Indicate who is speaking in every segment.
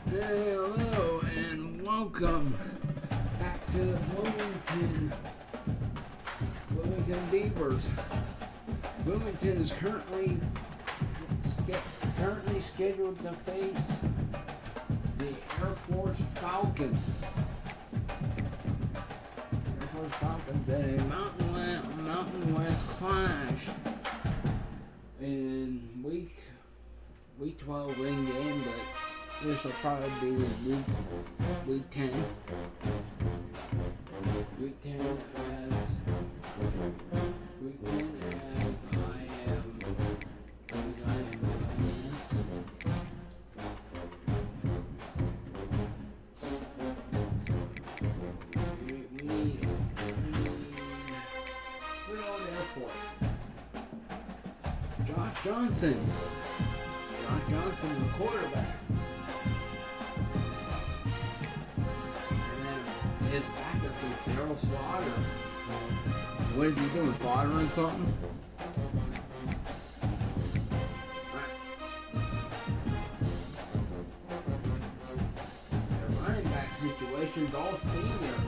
Speaker 1: Hey, hello, and welcome back to the Bloomington Beavers. Bloomington is currently scheduled to face the Air Force Falcons. Air Force Falcons at a Mountain West clash in week 12 wing game, but this will probably be week 10. Week 10 as I am doing this. We good old Air Force. Josh Johnson, the quarterback. His backup is Daryl Slaughter. What is he doing? Slaughtering something? The running back situation's all seniors.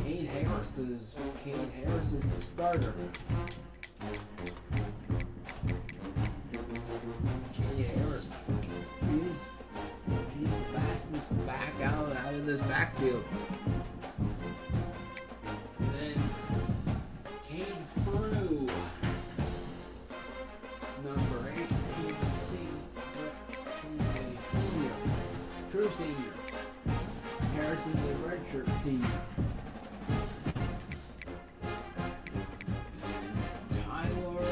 Speaker 1: Cade Harris is the starter. Cade Harris. He's the fastest back out of this backfield. And then Cade Frew, number 8. He's a senior. True senior. Harrison's a redshirt senior. And Tyler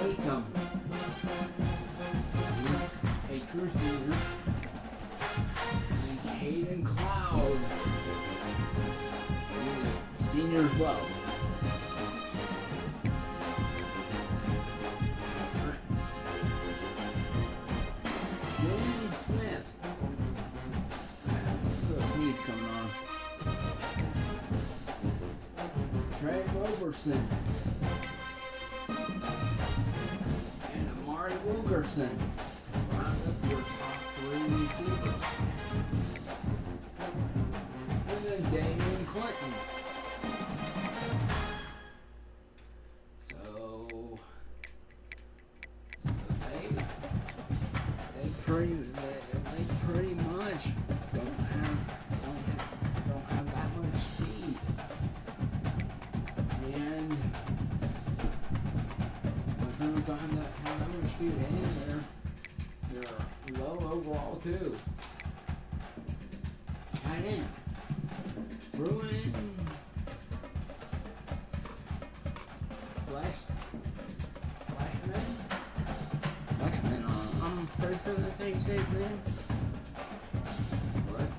Speaker 1: Latham. A true senior. And Caden Cloud, senior as well. William Smith. He's coming on. Trey Roberson. And Amari Wilkerson. Round up your top 3 receivers. And then Damian Clinton. So they pretty much don't have that much speed. And the Bruins don't have that much speed, and they're low overall too. Tight end. Bruin. Flashman. I'm pretty sure that's how you say his name. What?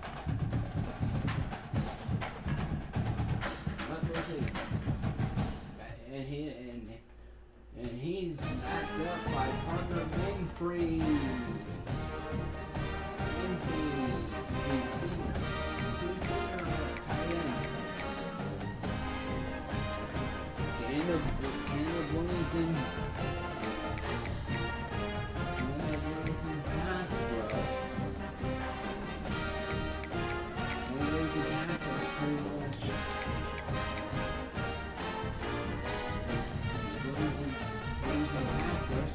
Speaker 1: Let me see. And he's backed up by Parker Winfrey. He's senior. 2 senior tight ends. Canada Bloomington pass rush. Bloomington pass rush pretty much. Bloomington pass rush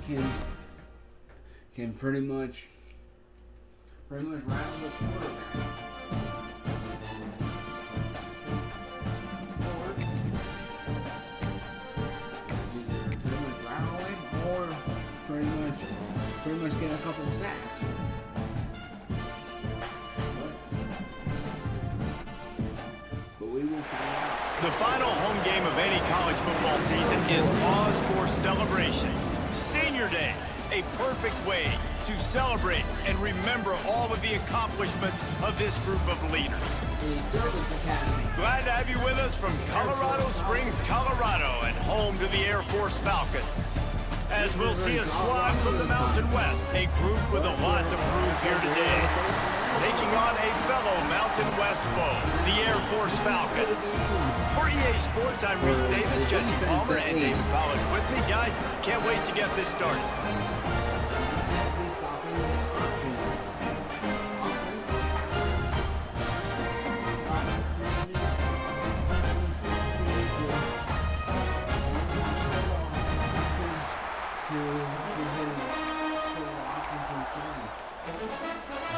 Speaker 1: can pretty much rattle this quarterback. Pretty much get a couple of sacks. But we will find out.
Speaker 2: The final home game of any college football season is cause for celebration. Senior Day, a perfect way to celebrate and remember all of the accomplishments of this group of leaders.
Speaker 1: The Service Academy.
Speaker 2: Glad to have you with us from Colorado Springs, Colorado, and home to the Air Force Falcons. As we'll see a squad from the Mountain West, a group with a lot to prove here today. taking on a fellow Mountain West foe, the Air Force Falcons. For EA Sports, I'm Reese Davis, Jesse Palmer, and David Pollard with me. Guys, can't wait to get this started.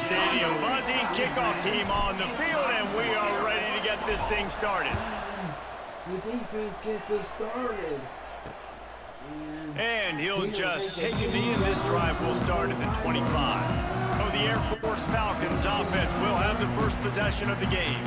Speaker 2: Stadium buzzing, kickoff team on the field, and we are ready to get this thing started.
Speaker 1: The defense gets us started.
Speaker 2: And he'll just take a knee, and this drive will start at the 25. So the Air Force Falcons offense will have the first possession of the game.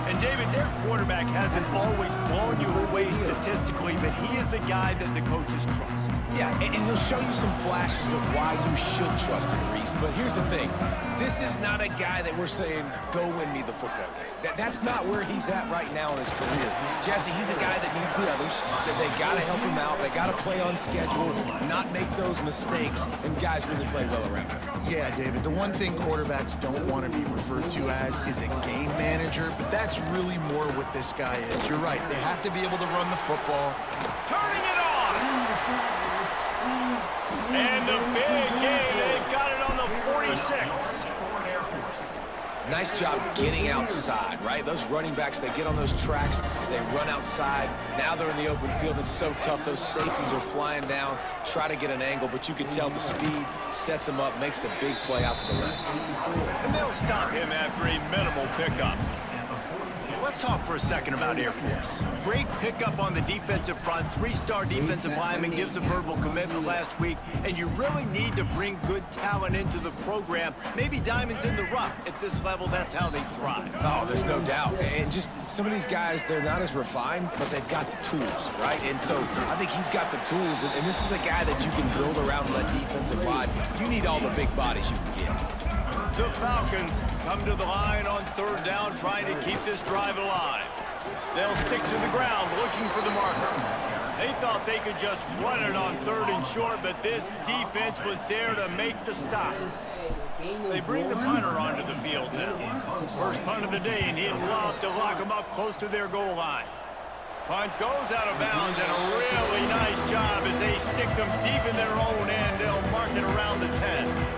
Speaker 2: And David, their quarterback hasn't always blown you away statistically, but he is a guy that the coaches trust.
Speaker 3: Yeah, and he'll show you some flashes of why you should trust him, Reese. But here's the thing. This is not a guy that we're saying, go win me the football game. That's not where he's at right now in his career. Jesse, he's a guy that needs the others, that they got to help him out. They got to play on schedule, not make those mistakes, and guys really play well around him.
Speaker 4: Yeah, David, the one thing quarterbacks don't want to be referred to as is a game manager, but that's really more what this guy is. You're right. They have to be able to run the football.
Speaker 2: Turning it on! And the big game, they've got it on the 46.
Speaker 3: Nice job getting outside, right? Those running backs, they get on those tracks, they run outside. Now they're in the open field. It's so tough. Those safeties are flying down, try to get an angle, but you can tell the speed sets him up, makes the big play out to the left.
Speaker 2: And they'll stop him after a minimal pickup. Let's talk for a second about Air Force. Great pickup on the defensive front. 3-star defensive lineman gives a verbal commitment last week, and you really need to bring good talent into the program. Maybe diamonds in the rough. At this level, that's how they thrive.
Speaker 3: Oh, there's no doubt. And just some of these guys, they're not as refined, but they've got the tools, right? And so I think he's got the tools, and this is a guy that you can build around that defensive line. You need all the big bodies you can get.
Speaker 2: The Falcons come to the line on third down, trying to keep this drive alive. They'll stick to the ground, looking for the marker. They thought they could just run it on third and short, but this defense was there to make the stop. They bring the punter onto the field now. First punt of the day, and he'd love to lock them up close to their goal line. Punt goes out of bounds, and a really nice job as they stick them deep in their own end. They'll mark it around the 10.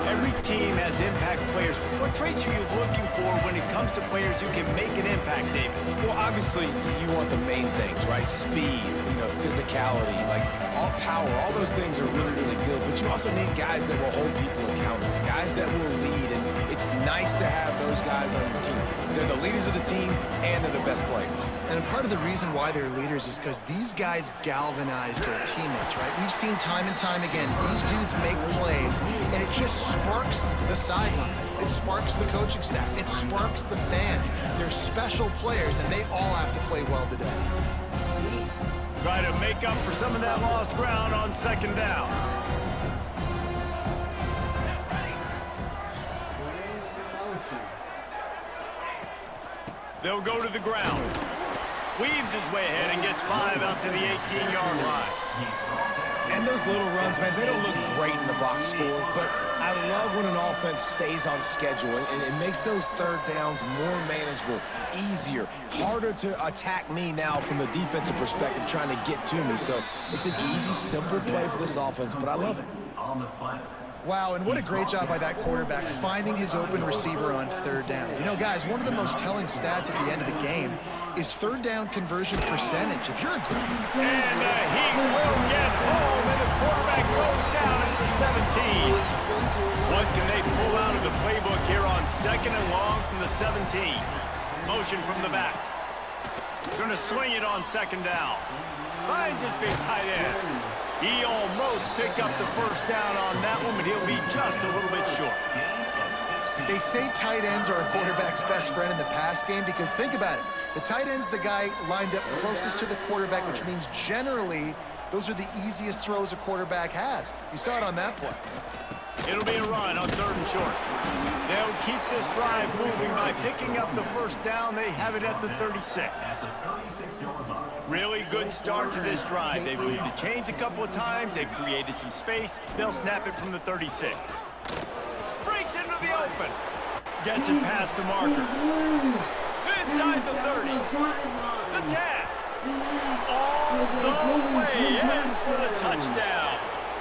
Speaker 2: Every team has impact players. What traits are you looking for when it comes to players who can make an impact, David?
Speaker 3: Well, obviously, you want the main things, right? Speed, physicality, like all power, all those things are really, really good. But you also need guys that will hold people accountable, guys that will lead, and it's nice to have those guys on your team. They're the leaders of the team, and they're the best players.
Speaker 4: And part of the reason why they're leaders is because these guys galvanize their teammates, right? We've seen time and time again, these dudes make plays, and it just sparks the sideline. It sparks the coaching staff. It sparks the fans. They're special players, and they all have to play well today.
Speaker 2: Try to make up for some of that lost ground on second down. They'll go to the ground. Weaves his way ahead and gets 5 out to the 18-yard line.
Speaker 3: And those little runs, man, they don't look great in the box score, but I love when an offense stays on schedule, and it makes those third downs more manageable, easier, harder to attack me now from the defensive perspective trying to get to me. So it's an easy, simple play for this offense, but I love it.
Speaker 4: Wow, and what a great job by that quarterback finding his open receiver on third down. You know, guys, one of the most telling stats at the end of the game is third down conversion percentage. If you're a great...
Speaker 2: And he will get home, and the quarterback goes down at the 17. What can they pull out of the playbook here on second and long from the 17? Motion from the back. Going to swing it on second down. Finds his big tight end. He almost picked up the first down on that one, but he'll be just a little bit short.
Speaker 4: They say tight ends are a quarterback's best friend in the pass game because think about it. The tight end's the guy lined up closest to the quarterback, which means generally those are the easiest throws a quarterback has. You saw it on that play.
Speaker 2: It'll be a run on third and short. They'll keep this drive moving by picking up the first down. They have it at the 36. Really good start to this drive. They've moved the chains a couple of times. They've created some space. They'll snap it from the 36. Breaks into the open. Gets it past the marker. Inside the 30. The tap. All the way in for the touchdown.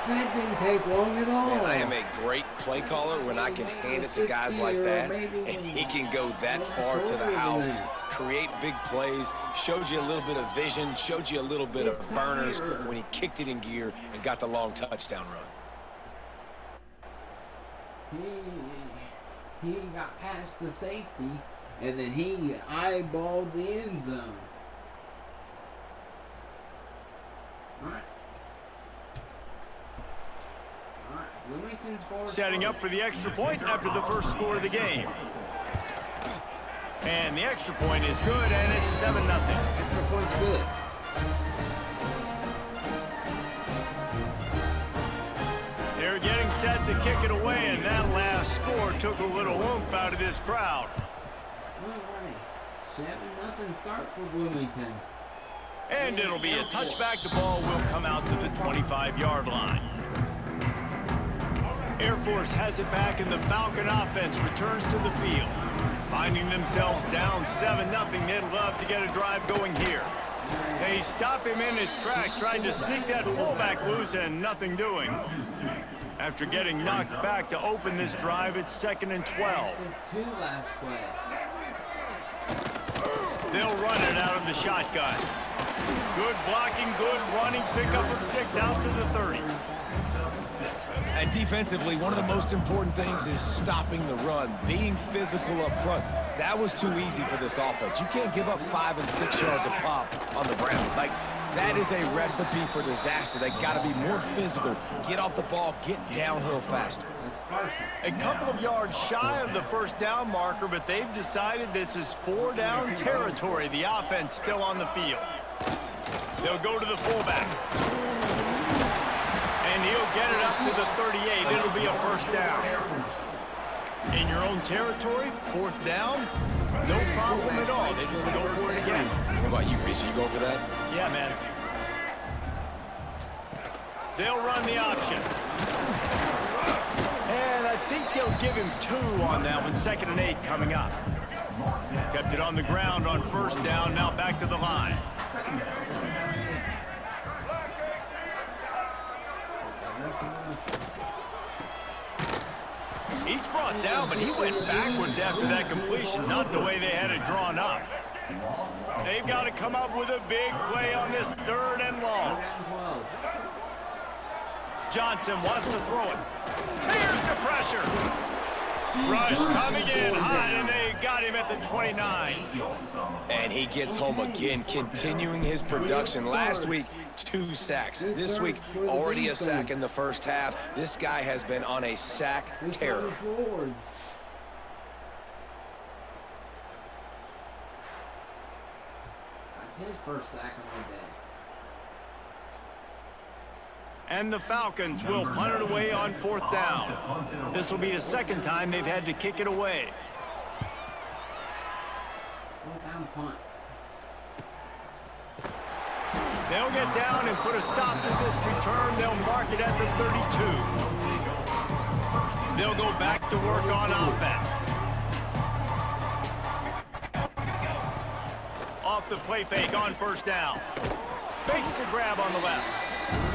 Speaker 1: That didn't take long at all.
Speaker 3: Man, I am a great play caller when I can hand it to guys like that, and he can go that far to the house, create big plays, showed you a little bit of vision, showed you a little bit of burners when he kicked it in gear and got the long touchdown run.
Speaker 1: He got past the safety, and then he eyeballed the end zone. All right.
Speaker 2: Setting up for the extra point after the first score of the game. And the extra point is good, and it's 7-0.
Speaker 1: Extra point's good.
Speaker 2: They're getting set to kick it away, and that last score took a little oomph out of this crowd.
Speaker 1: All right. 7-0 start for Bloomington.
Speaker 2: And it'll be a touchback. The ball will come out to the 25-yard line. Air Force has it back, and the Falcon offense returns to the field. Finding themselves down 7-0, they'd love to get a drive going here. They stop him in his tracks, trying to sneak that fullback loose, and nothing doing. After getting knocked back to open this drive, it's 2nd and 12. They'll run it out of the shotgun. Good blocking, good running, pickup of 6 out to the 30.
Speaker 3: And defensively, one of the most important things is stopping the run, being physical up front. That was too easy for this offense. You can't give up 5 and 6 yards a pop on the ground. Like, that is a recipe for disaster. They got to be more physical, get off the ball, get downhill faster.
Speaker 2: A couple of yards shy of the first down marker, but they've decided this is 4-down territory. The offense still on the field. They'll go to the fullback. And he'll get it up to the 38. It'll be a first down. In your own territory, 4th down, no problem at all. They just go for it again.
Speaker 3: What about you, Reese? Are you going for that?
Speaker 2: Yeah, man. They'll run the option. And I think they'll give him 2 on that one. 2nd and 8 coming up. Kept it on the ground on first down. Now back to the line. Each brought down, but he went backwards after that completion, not the way they had it drawn up. They've got to come up with a big play on this 3rd and long. Johnson wants to throw it. Here's the pressure. Rush coming in hot, and they got him at the 29.
Speaker 3: And he gets home again, continuing his production. Last week, 2 sacks. This week, already a sack in the first half. This guy has been on a sack terror.
Speaker 1: That's his first sack of the day.
Speaker 2: And the Falcons will punt it away on 4th down. This will be the 2nd time they've had to kick it away.
Speaker 1: 4th down punt.
Speaker 2: They'll get down and put a stop to this return. They'll mark it at the 32. They'll go back to work on offense. Off the play fake on first down. Fakes the grab on the left.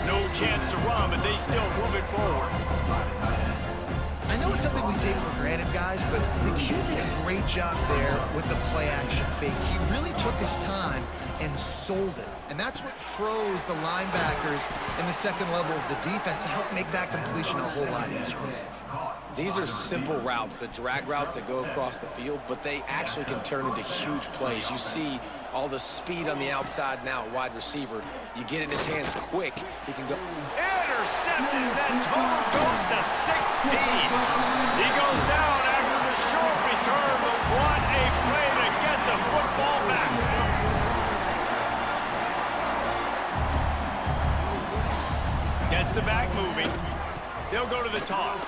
Speaker 2: No chance to run, but they still move it forward.
Speaker 4: I know it's something we take for granted, guys, but the Q did a great job there with the play-action fake. He really took his time and sold it. And that's what froze the linebackers in the 2nd level of the defense to help make that completion a whole lot easier.
Speaker 3: These are simple routes, the drag routes that go across the field, but they actually can turn into huge plays. You see all the speed on the outside now, wide receiver. You get in his hands quick, he can go.
Speaker 2: Intercepted, that total goes to 16. He goes down after the short return, but what a play to get the football back. Gets the back moving. They'll go to the toss.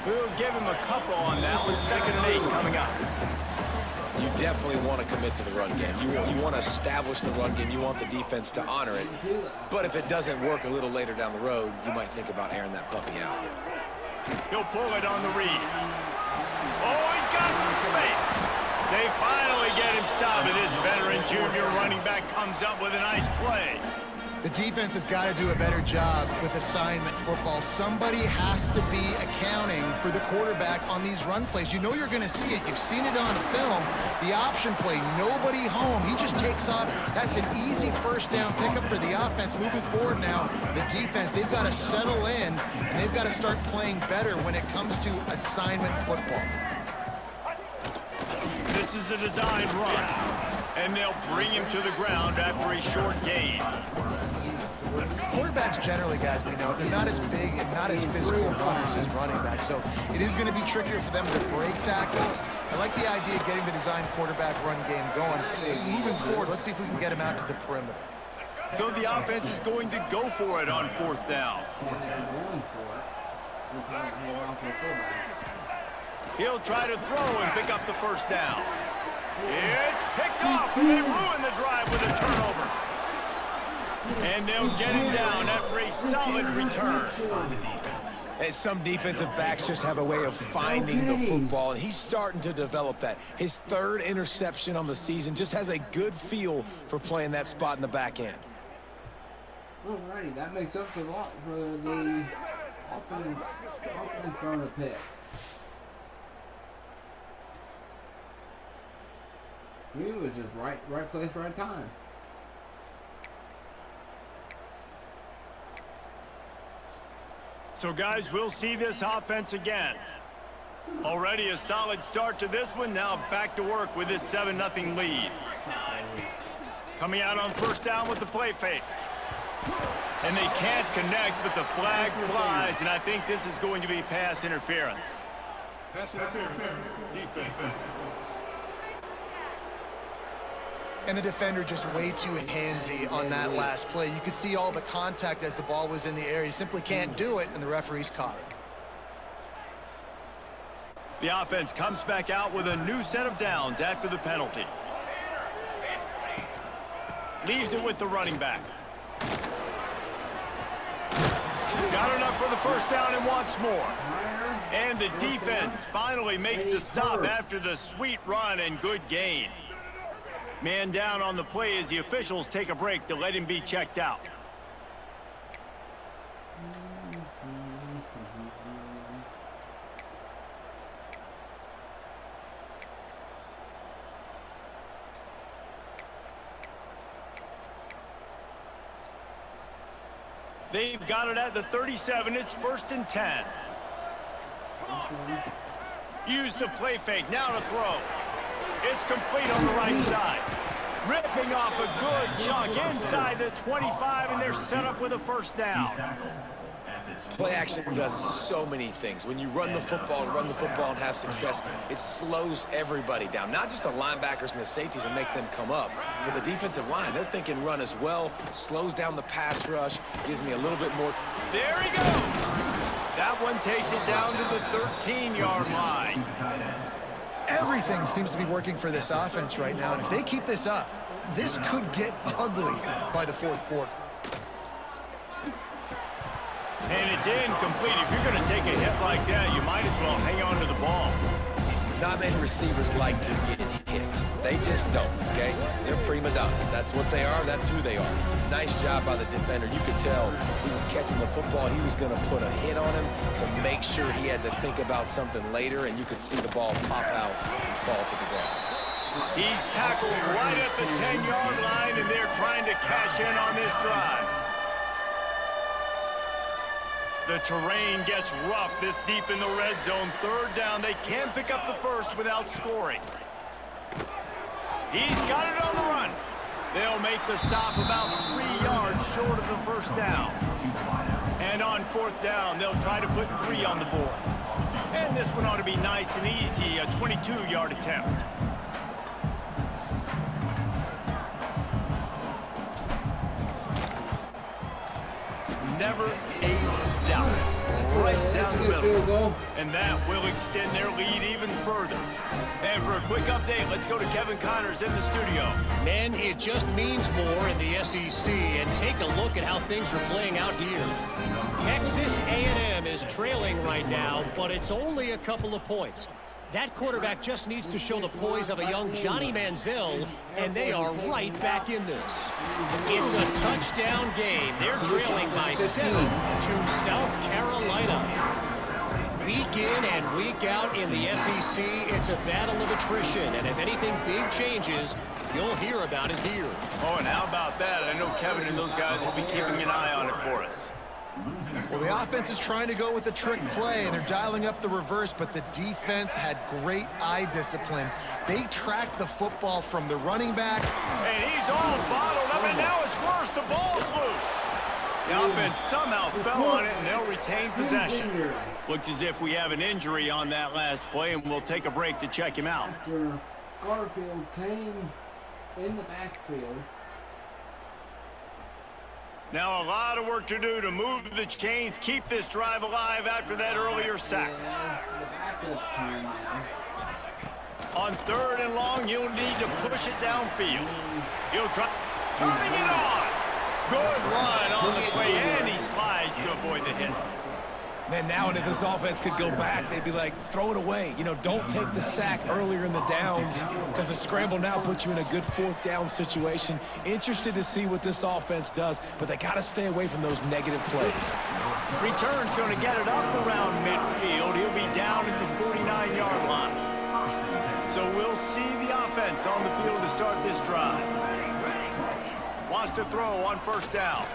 Speaker 2: We'll give him a couple on that one. 2nd and 8 coming up.
Speaker 3: You definitely want to commit to the run game. You want to establish the run game. You want the defense to honor it. But if it doesn't work a little later down the road, you might think about airing that puppy out.
Speaker 2: He'll pull it on the read. Oh, he's got some space. They finally get him stopped, and this veteran junior running back comes up with a nice play.
Speaker 4: The defense has got to do a better job with assignment football. Somebody has to be accounting for the quarterback on these run plays. You know you're going to see it. You've seen it on film. The option play, nobody home. He just takes off. That's an easy first down pickup for the offense. Moving forward now, the defense, they've got to settle in, and they've got to start playing better when it comes to assignment football.
Speaker 2: This is a designed run, and they'll bring him to the ground after a short gain.
Speaker 4: Quarterbacks generally, guys, we know, they're not as big and not as physical runners as running backs, so it is going to be trickier for them to break tackles. I like the idea of getting the design quarterback run game going. Moving forward, let's see if we can get him out to the perimeter.
Speaker 2: So the offense is going to go for it on fourth down. He'll try to throw and pick up the first down. It's picked off, and they ruin the drive with a turnover. And they'll get him down after a solid return.
Speaker 3: And some defensive backs just have a way of finding the football, and he's starting to develop that. His third interception on the season, just has a good feel for playing that spot in the back end.
Speaker 1: Alrighty, that makes up for the offense throwing a pick. He was just right place, right time.
Speaker 2: So, guys, we'll see this offense again. Already a solid start to this one. Now back to work with this 7-0 lead. Coming out on first down with the play fake. And they can't connect, but the flag flies, and I think this is going to be pass interference.
Speaker 5: Pass interference. Defense.
Speaker 4: And the defender just way too handsy on that last play. You could see all the contact as the ball was in the air. He simply can't do it, and the referee's caught it.
Speaker 2: The offense comes back out with a new set of downs after the penalty. Leaves it with the running back. Got enough for the first down and wants more. And the defense finally makes the stop after the sweet run and good gain. Man down on the play as the officials take a break to let him be checked out. They've got it at the 37. It's 1st and 10. Use the play fake. Now to throw. It's complete on the right side. Ripping off a good chunk inside the 25, and they're set up with a first down.
Speaker 3: Play action does so many things. When you run the football and have success, it slows everybody down. Not just the linebackers and the safeties and make them come up, but the defensive line, they're thinking run as well, slows down the pass rush, gives me a little bit more.
Speaker 2: There he goes. That one takes it down to the 13-yard line.
Speaker 4: Everything seems to be working for this offense right now, and if they keep this up, this could get ugly by the fourth quarter.
Speaker 2: And it's incomplete. If you're going to take a hit like that, you might as well hang on to the ball.
Speaker 3: Not many receivers like to get hit. They just don't, okay? They're prima donnas. That's what they are. That's who they are. Nice job by the defender. You could tell he was catching the football. He was going to put a hit on him to make sure he had to think about something later, and you could see the ball pop out and fall to the ground.
Speaker 2: He's tackled right at the 10-yard line, and they're trying to cash in on this drive. The terrain gets rough this deep in the red zone. 3rd down. They can pick up the first without scoring. He's got it on the run. They'll make the stop about 3 yards short of the first down. And on 4th down, they'll try to put 3 on the board. And this one ought to be nice and easy, a 22-yard attempt. Never a doubt. right
Speaker 1: that's
Speaker 2: down
Speaker 1: a
Speaker 2: the
Speaker 1: good field
Speaker 2: middle.
Speaker 1: goal.
Speaker 2: And that will extend their lead even further. And for a quick update, let's go to Kevin Connors in the studio.
Speaker 6: Men, it just means more in the SEC, and take a look at how things are playing out here. Texas A&M is trailing right now, but it's only a couple of points. That quarterback just needs to show the poise of a young Johnny Manziel, and they are right back in this. It's a touchdown game. They're trailing by 7 to South Carolina. Week in and week out in the SEC, it's a battle of attrition, and if anything big changes, you'll hear about it here.
Speaker 2: Oh, and how about that? I know Kevin and those guys will be keeping an eye on it for us.
Speaker 4: Well, the offense is trying to go with a trick play, and they're dialing up the reverse, but the defense had great eye discipline. They tracked the football from the running back.
Speaker 2: And he's all bottled up, and now it's worse. The ball's loose. The offense somehow fell on it, and they'll retain possession. Looks as if we have an injury on that last play, and we'll take a break to check him out.
Speaker 1: After Garfield came in the backfield.
Speaker 2: Now a lot of work to do to move the chains, keep this drive alive after that earlier sack.
Speaker 1: The backup's turn now.
Speaker 2: On 3rd and long, you'll need to push it downfield. He'll try turning it on. Good run on the play, and he slides to avoid the hit.
Speaker 3: Man, now and if this offense could go back, they'd be like, throw it away. You know, don't take the sack earlier in the downs, because the scramble now puts you in a good 4th down situation. Interested to see what this offense does, but they got to stay away from those negative plays.
Speaker 2: Return's going to get it up around midfield. He'll be down at the 49-yard line. So we'll see the offense on the field to start this drive. Wants to throw on 1st down.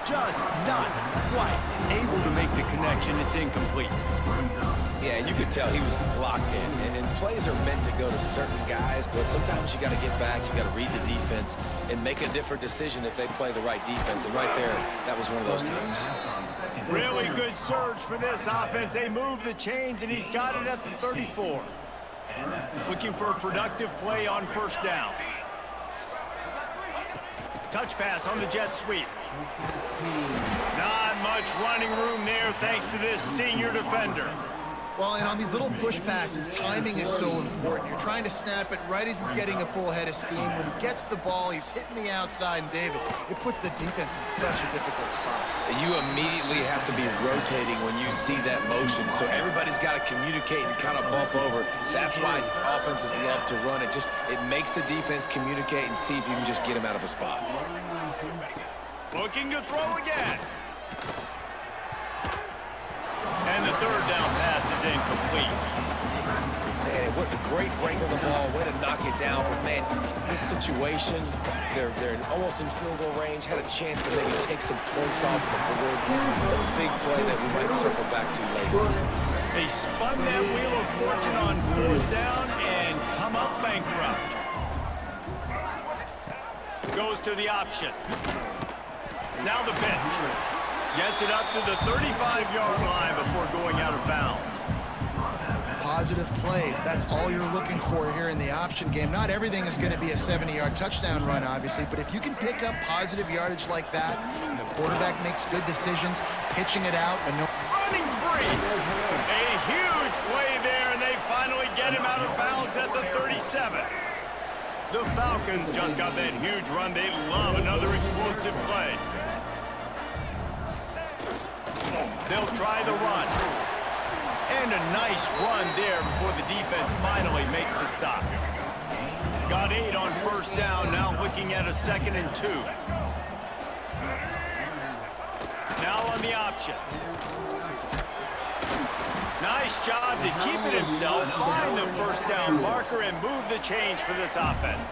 Speaker 2: Just not quite able to make the connection. It's incomplete.
Speaker 3: Yeah, you could tell he was locked in. And plays are meant to go to certain guys, but sometimes you got to get back, you got to read the defense, and make a different decision if they play the right defense. And right there, that was one of those times.
Speaker 2: Really good surge for this offense. They move the chains, and he's got it at the 34. Looking for a productive play on 1st down. Touch pass on the jet sweep. Not much running room there thanks to this senior defender.
Speaker 4: Well, and on these little push passes, timing is so important. You're trying to snap it right as he's getting a full head of steam. When he gets the ball, he's hitting the outside, and David, it puts the defense in such a difficult spot.
Speaker 3: You immediately have to be rotating when you see that motion, so everybody's got to communicate and kind of bump over. That's why offenses love to run it. It makes the defense communicate and see if you can just get him out of a spot.
Speaker 2: Looking to throw again. And the 3rd down pass is incomplete.
Speaker 3: Man, what a great break of the ball. Way to knock it down. But, man, this situation, they're almost in field goal range. Had a chance to maybe take some points off the board. It's a big play that we might circle back to later.
Speaker 2: They spun that wheel of fortune on 4th down and come up bankrupt. Goes to the option. Now the pitch. Gets it up to the 35-yard line before going out of bounds.
Speaker 4: Positive plays, that's all you're looking for here in the option game. Not everything is going to be a 70-yard touchdown run, obviously, but if you can pick up positive yardage like that, and the quarterback makes good decisions, pitching it out, and
Speaker 2: running free. A huge play there, and they finally get him out of bounds at the 37. The Falcons just got that huge run. They love another explosive play. They'll try the run. And a nice run there before the defense finally makes the stop. Got 8 on 1st down, now looking at a 2nd and 2. Now on the option. Nice job to keep it himself, find the 1st down marker, and move the chains for this offense.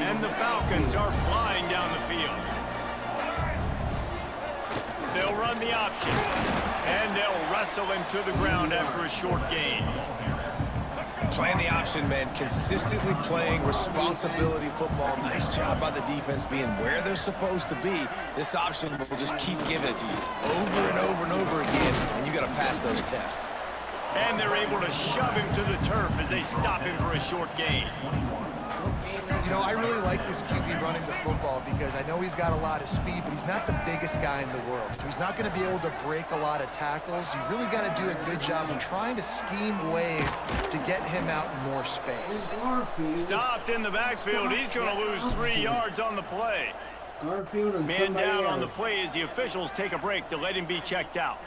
Speaker 2: And the Falcons are flying down the field. They'll run the option, and they'll wrestle him to the ground after a short gain.
Speaker 3: Playing the option, man, consistently playing responsibility football. Nice job by the defense being where they're supposed to be. This option will just keep giving it to you over and over and over again, and you got to pass those tests.
Speaker 2: And they're able to shove him to the turf as they stop him for a short gain.
Speaker 4: You know, I really like this QB running the football because I know he's got a lot of speed, but he's not the biggest guy in the world. So he's not going to be able to break a lot of tackles. You really got to do a good job of trying to scheme ways to get him out in more space.
Speaker 2: Stopped in the backfield. He's going to lose 3 yards on the play.
Speaker 1: Garfield and
Speaker 2: Man down on the play as the officials take a break to let him be checked out.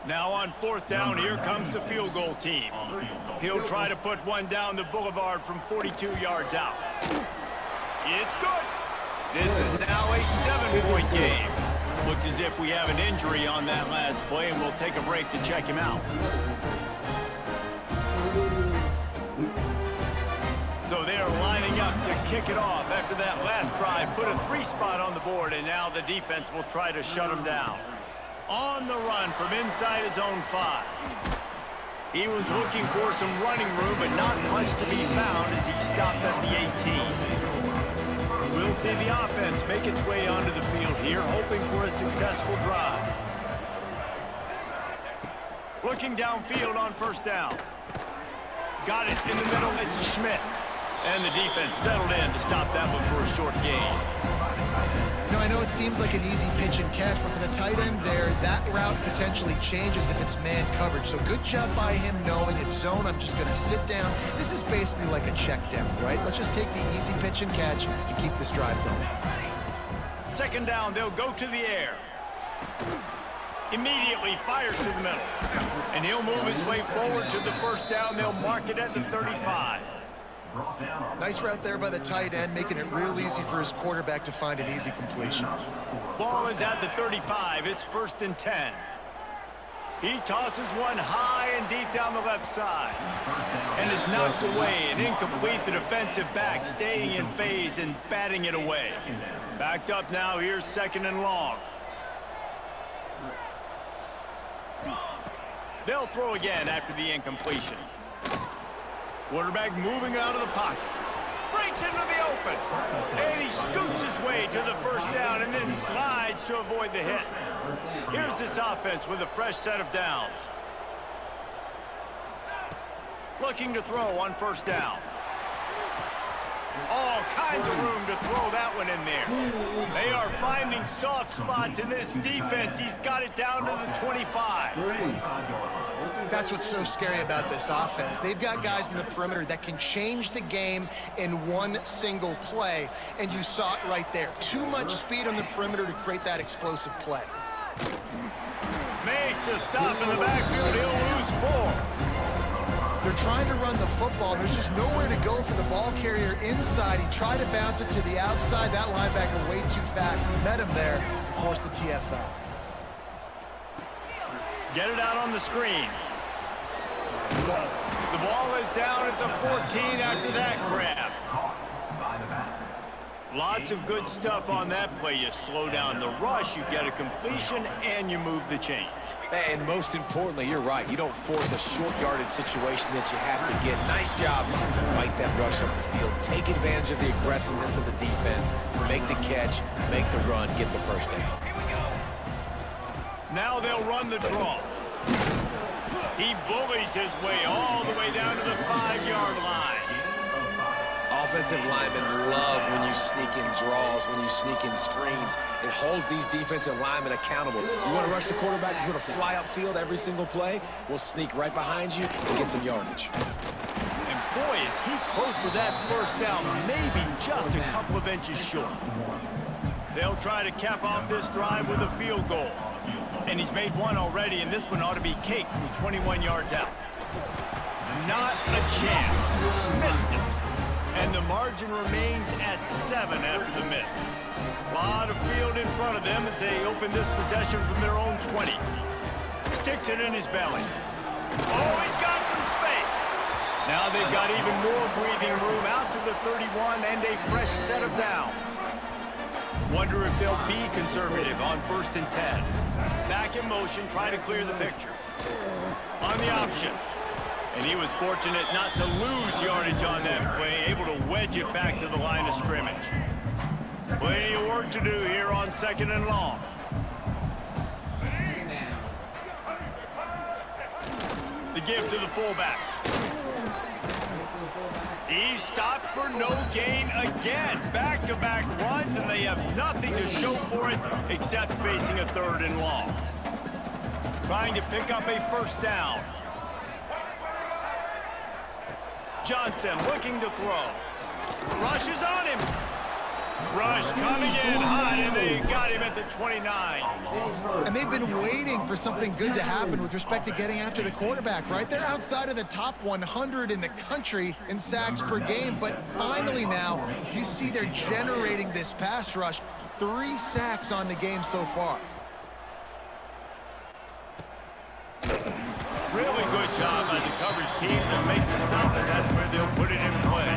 Speaker 2: Now on 4th down, here comes the field goal team. He'll try to put one down the boulevard from 42 yards out. It's good. This is now a 7-point game. Looks as if we have an injury on that last play, and we'll take a break to check him out. So they're lining up to kick it off after that last drive. Put a 3-spot on the board, and now the defense will try to shut him down. On the run from inside his own 5. He was looking for some running room, but not much to be found as he stopped at the 18. We'll see the offense make its way onto the field here, hoping for a successful drive. Looking downfield on 1st down. Got it in the middle, it's Schmidt. And the defense settled in to stop that one for a short gain.
Speaker 4: You know, I know it seems like an easy pitch and catch, but for the tight end there, that route potentially changes if it's man coverage. So good job by him knowing it's zone. I'm just going to sit down. This is basically like a check down, right? Let's just take the easy pitch and catch and keep this drive going. 2nd
Speaker 2: down, they'll go to the air. Immediately fires to the middle. And he'll move his way forward to the 1st down. They'll mark it at the 35.
Speaker 4: Nice route there by the tight end, making it real easy for his quarterback to find an easy completion.
Speaker 2: Ball is at the 35. It's 1st and 10. He tosses one high and deep down the left side. And is knocked away and incomplete. The defensive back staying in phase and batting it away. Backed up now. Here's 2nd and long. They'll throw again after the incompletion. Quarterback moving out of the pocket. Breaks into the open. And he scoots his way to the 1st down and then slides to avoid the hit. Here's this offense with a fresh set of downs. Looking to throw on 1st down. All kinds of room to throw that one in there. They are finding soft spots in this defense. He's got it down to the 25.
Speaker 4: That's what's so scary about this offense. They've got guys in the perimeter that can change the game in one single play, and you saw it right there. Too much speed on the perimeter to create that explosive play.
Speaker 2: Makes a stop in the backfield. He'll lose 4.
Speaker 4: They're trying to run the football. There's just nowhere to go for the ball carrier inside. He tried to bounce it to the outside. That linebacker way too fast. He met him there and forced the TFL.
Speaker 2: Get it out on the screen. The ball is down at the 14 after that grab. Lots of good stuff on that play. You slow down the rush, you get a completion, and you move the chains.
Speaker 3: And most importantly, you're right. You don't force a short yardage situation that you have to get. Nice job. Fight that rush up the field. Take advantage of the aggressiveness of the defense. Make the catch, make the run, get the 1st down.
Speaker 2: Now they'll run the draw. He bullies his way all the way down to the 5-yard line.
Speaker 3: Offensive linemen love when you sneak in draws, when you sneak in screens. It holds these defensive linemen accountable. You want to rush the quarterback, you want to fly upfield every single play, we'll sneak right behind you and get some yardage.
Speaker 2: And boy, is he close to that 1st down, maybe just a couple of inches short. They'll try to cap off this drive with a field goal. And he's made one already, and this one ought to be caked from 21 yards out. Not a chance. Missed it. And the margin remains at 7 after the miss. A lot of field in front of them as they open this possession from their own 20. Sticks it in his belly. Oh, he's got some space. Now they've got even more breathing room out to the 31 and a fresh set of downs. Wonder if they'll be conservative on 1st and 10. Back in motion, try to clear the picture. On the option. And he was fortunate not to lose yardage on that play, able to wedge it back to the line of scrimmage. Plenty of work to do here on 2nd and long. The give to the fullback. He's stopped for no gain again. Back-to-back runs, and they have nothing to show for it except facing a 3rd and long. Trying to pick up a first down. Johnson looking to throw. Rush is on him. Rush coming in hot, and they got him at the 29.
Speaker 4: And they've been waiting for something good to happen with respect to getting after the quarterback, right? They're outside of the top 100 in the country in sacks per game, but finally now you see they're generating this pass rush. 3 sacks on the game so far.
Speaker 2: Really good job by the coverage team to make the stop, and that's where they'll put it in play.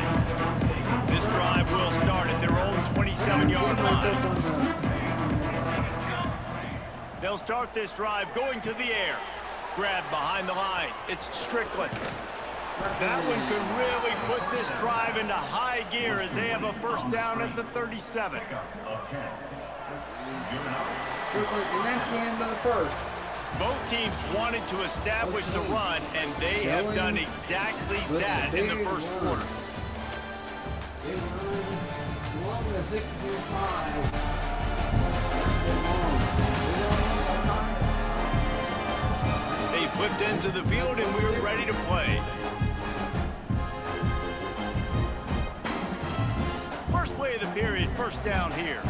Speaker 2: This drive will start at their own 27-yard line. They'll start this drive going to the air. Grab behind the line. It's Strickland. That one could really put this drive into high gear as they have a first down at the 37.
Speaker 1: And that's the end of the first.
Speaker 2: Both teams wanted to establish the run, and they have done exactly that in the first quarter.
Speaker 1: They won the 6-5.
Speaker 2: They flipped into the field, and we were ready to play. First play of the period, first down here.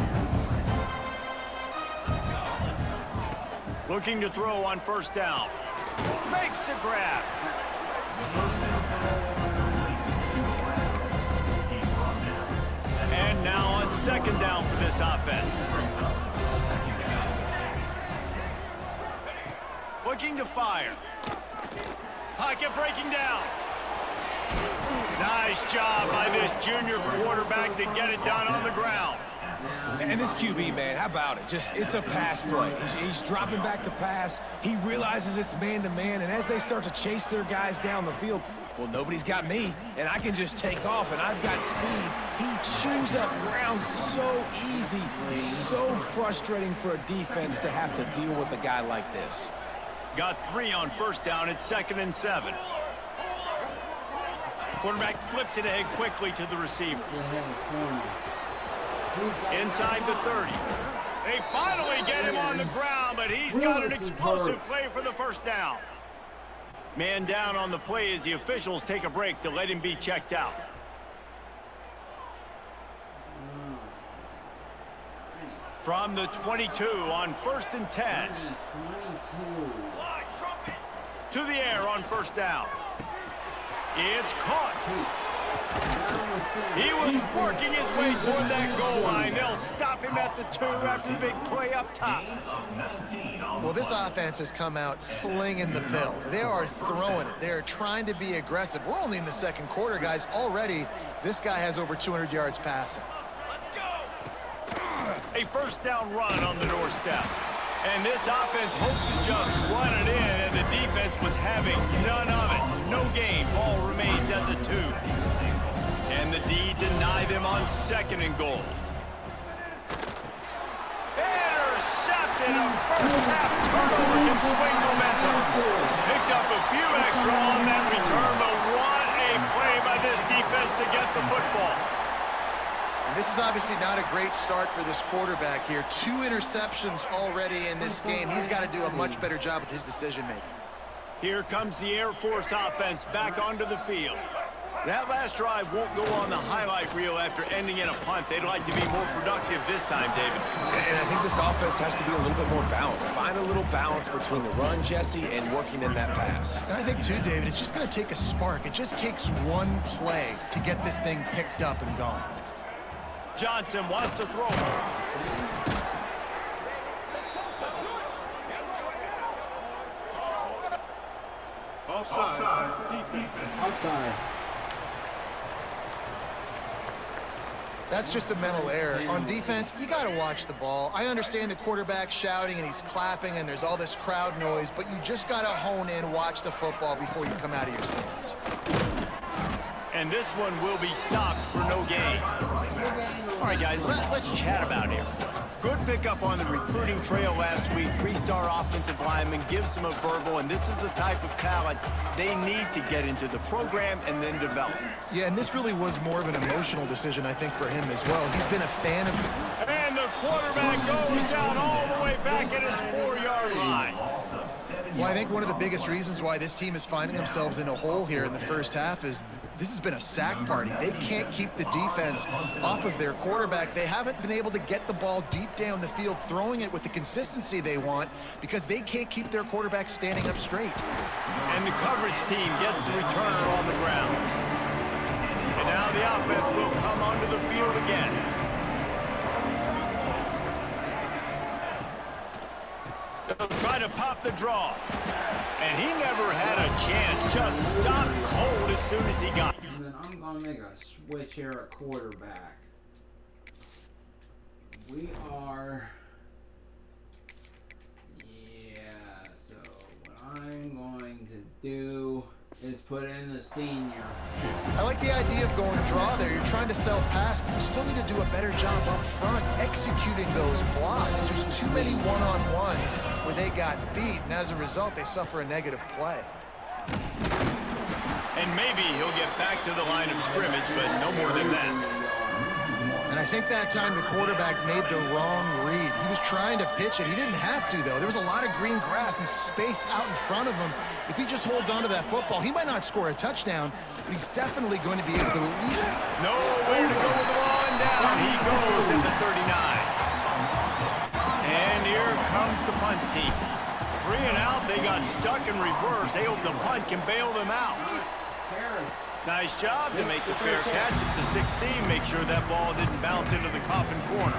Speaker 2: Looking to throw on first down. Makes the grab. And now on second down for this offense. Looking to fire. Pocket breaking down. Nice job by this junior quarterback to get it done on the ground.
Speaker 3: And this QB, man, how about it? It's a pass play. He's dropping back to pass. He realizes it's man-to-man, and as they start to chase their guys down the field, well, nobody's got me, and I can just take off, and I've got speed. He chews up ground so easy. So frustrating for a defense to have to deal with a guy like this.
Speaker 2: Got 3 on first down at 2nd and 7. Quarterback flips it ahead quickly to the receiver. Inside the 30. They finally get him on the ground, but he's got an explosive play for the first down. Man down on the play as the officials take a break to let him be checked out. From the 22 on 1st and 10. To the air on first down. It's caught. He was working his way toward that goal line. They'll stop him at the 2 after the big play up top.
Speaker 4: Well, this offense has come out slinging the pill. They are throwing it. They are trying to be aggressive. We're only in the second quarter, guys. Already, this guy has over 200 yards passing.
Speaker 2: A first down run on the doorstep. And this offense hoped to just run it in, and the defense was having none of it. No gain. Ball remains at the 2. Can the D deny them on 2nd and goal? Intercepted. A first half turnover can swing momentum. Picked up a few extra on that return, but what a play by this defense to get the football.
Speaker 4: And this is obviously not a great start for this quarterback here. 2 interceptions already in this game. He's got to do a much better job with his decision-making.
Speaker 2: Here comes the Air Force offense back onto the field. That last drive won't go on the highlight reel after ending in a punt. They'd like to be more productive this time, David.
Speaker 3: And I think this offense has to be a little bit more balanced. Find a little balance between the run, Jesse, and working in that pass.
Speaker 4: And I think, too, David, it's just going to take a spark. It just takes one play to get this thing picked up and going.
Speaker 2: Johnson wants to throw.
Speaker 5: Offside. Defense.
Speaker 1: Outside.
Speaker 4: That's just a mental error. On defense, you got to watch the ball. I understand the quarterback shouting and he's clapping and there's all this crowd noise, but you just got to hone in, watch the football before you come out of your stance.
Speaker 2: And this one will be stopped for no gain. All right, guys, let's chat about Air Force. Good pick up on the recruiting trail last week. 3-star offensive lineman gives them a verbal, and this is the type of talent they need to get into the program and then develop.
Speaker 4: Yeah, and this really was more of an emotional decision, I think, for him as well. He's been a fan of...
Speaker 2: And the quarterback goes down all the way back at his 4-yard line.
Speaker 4: Well, I think one of the biggest reasons why this team is finding themselves in a hole here in the first half is this has been a sack party. They can't keep the defense off of their quarterback. They haven't been able to get the ball deep down the field, throwing it with the consistency they want because they can't keep their quarterback standing up straight.
Speaker 2: And the coverage team gets the returner on the ground. And now the offense will come onto the field again. They'll try to pop the draw. And he never had a chance. Just stopped cold as soon as he got.
Speaker 1: And then I'm going to make a switch here at quarterback. We are... Yeah, so what I'm going to do is put in the senior.
Speaker 4: I like the idea of going draw there. You're trying to sell pass, but you still need to do a better job up front executing those blocks. There's too many one-on-ones where they got beat, and as a result, they suffer a negative play.
Speaker 2: And maybe he'll get back to the line of scrimmage, but no more than that.
Speaker 4: And I think that time the quarterback made the wrong read. He was trying to pitch it. He didn't have to, though. There was a lot of green grass and space out in front of him. If he just holds on to that football, he might not score a touchdown, but he's definitely going to be able to at least...
Speaker 2: Nowhere to go with the ball, and down he goes at the 39. And here comes the punt team. 3 and out, they got stuck in reverse. They hope the punt can bail them out. Nice job to make the fair catch at the 16. Make sure that ball didn't bounce into the coffin corner.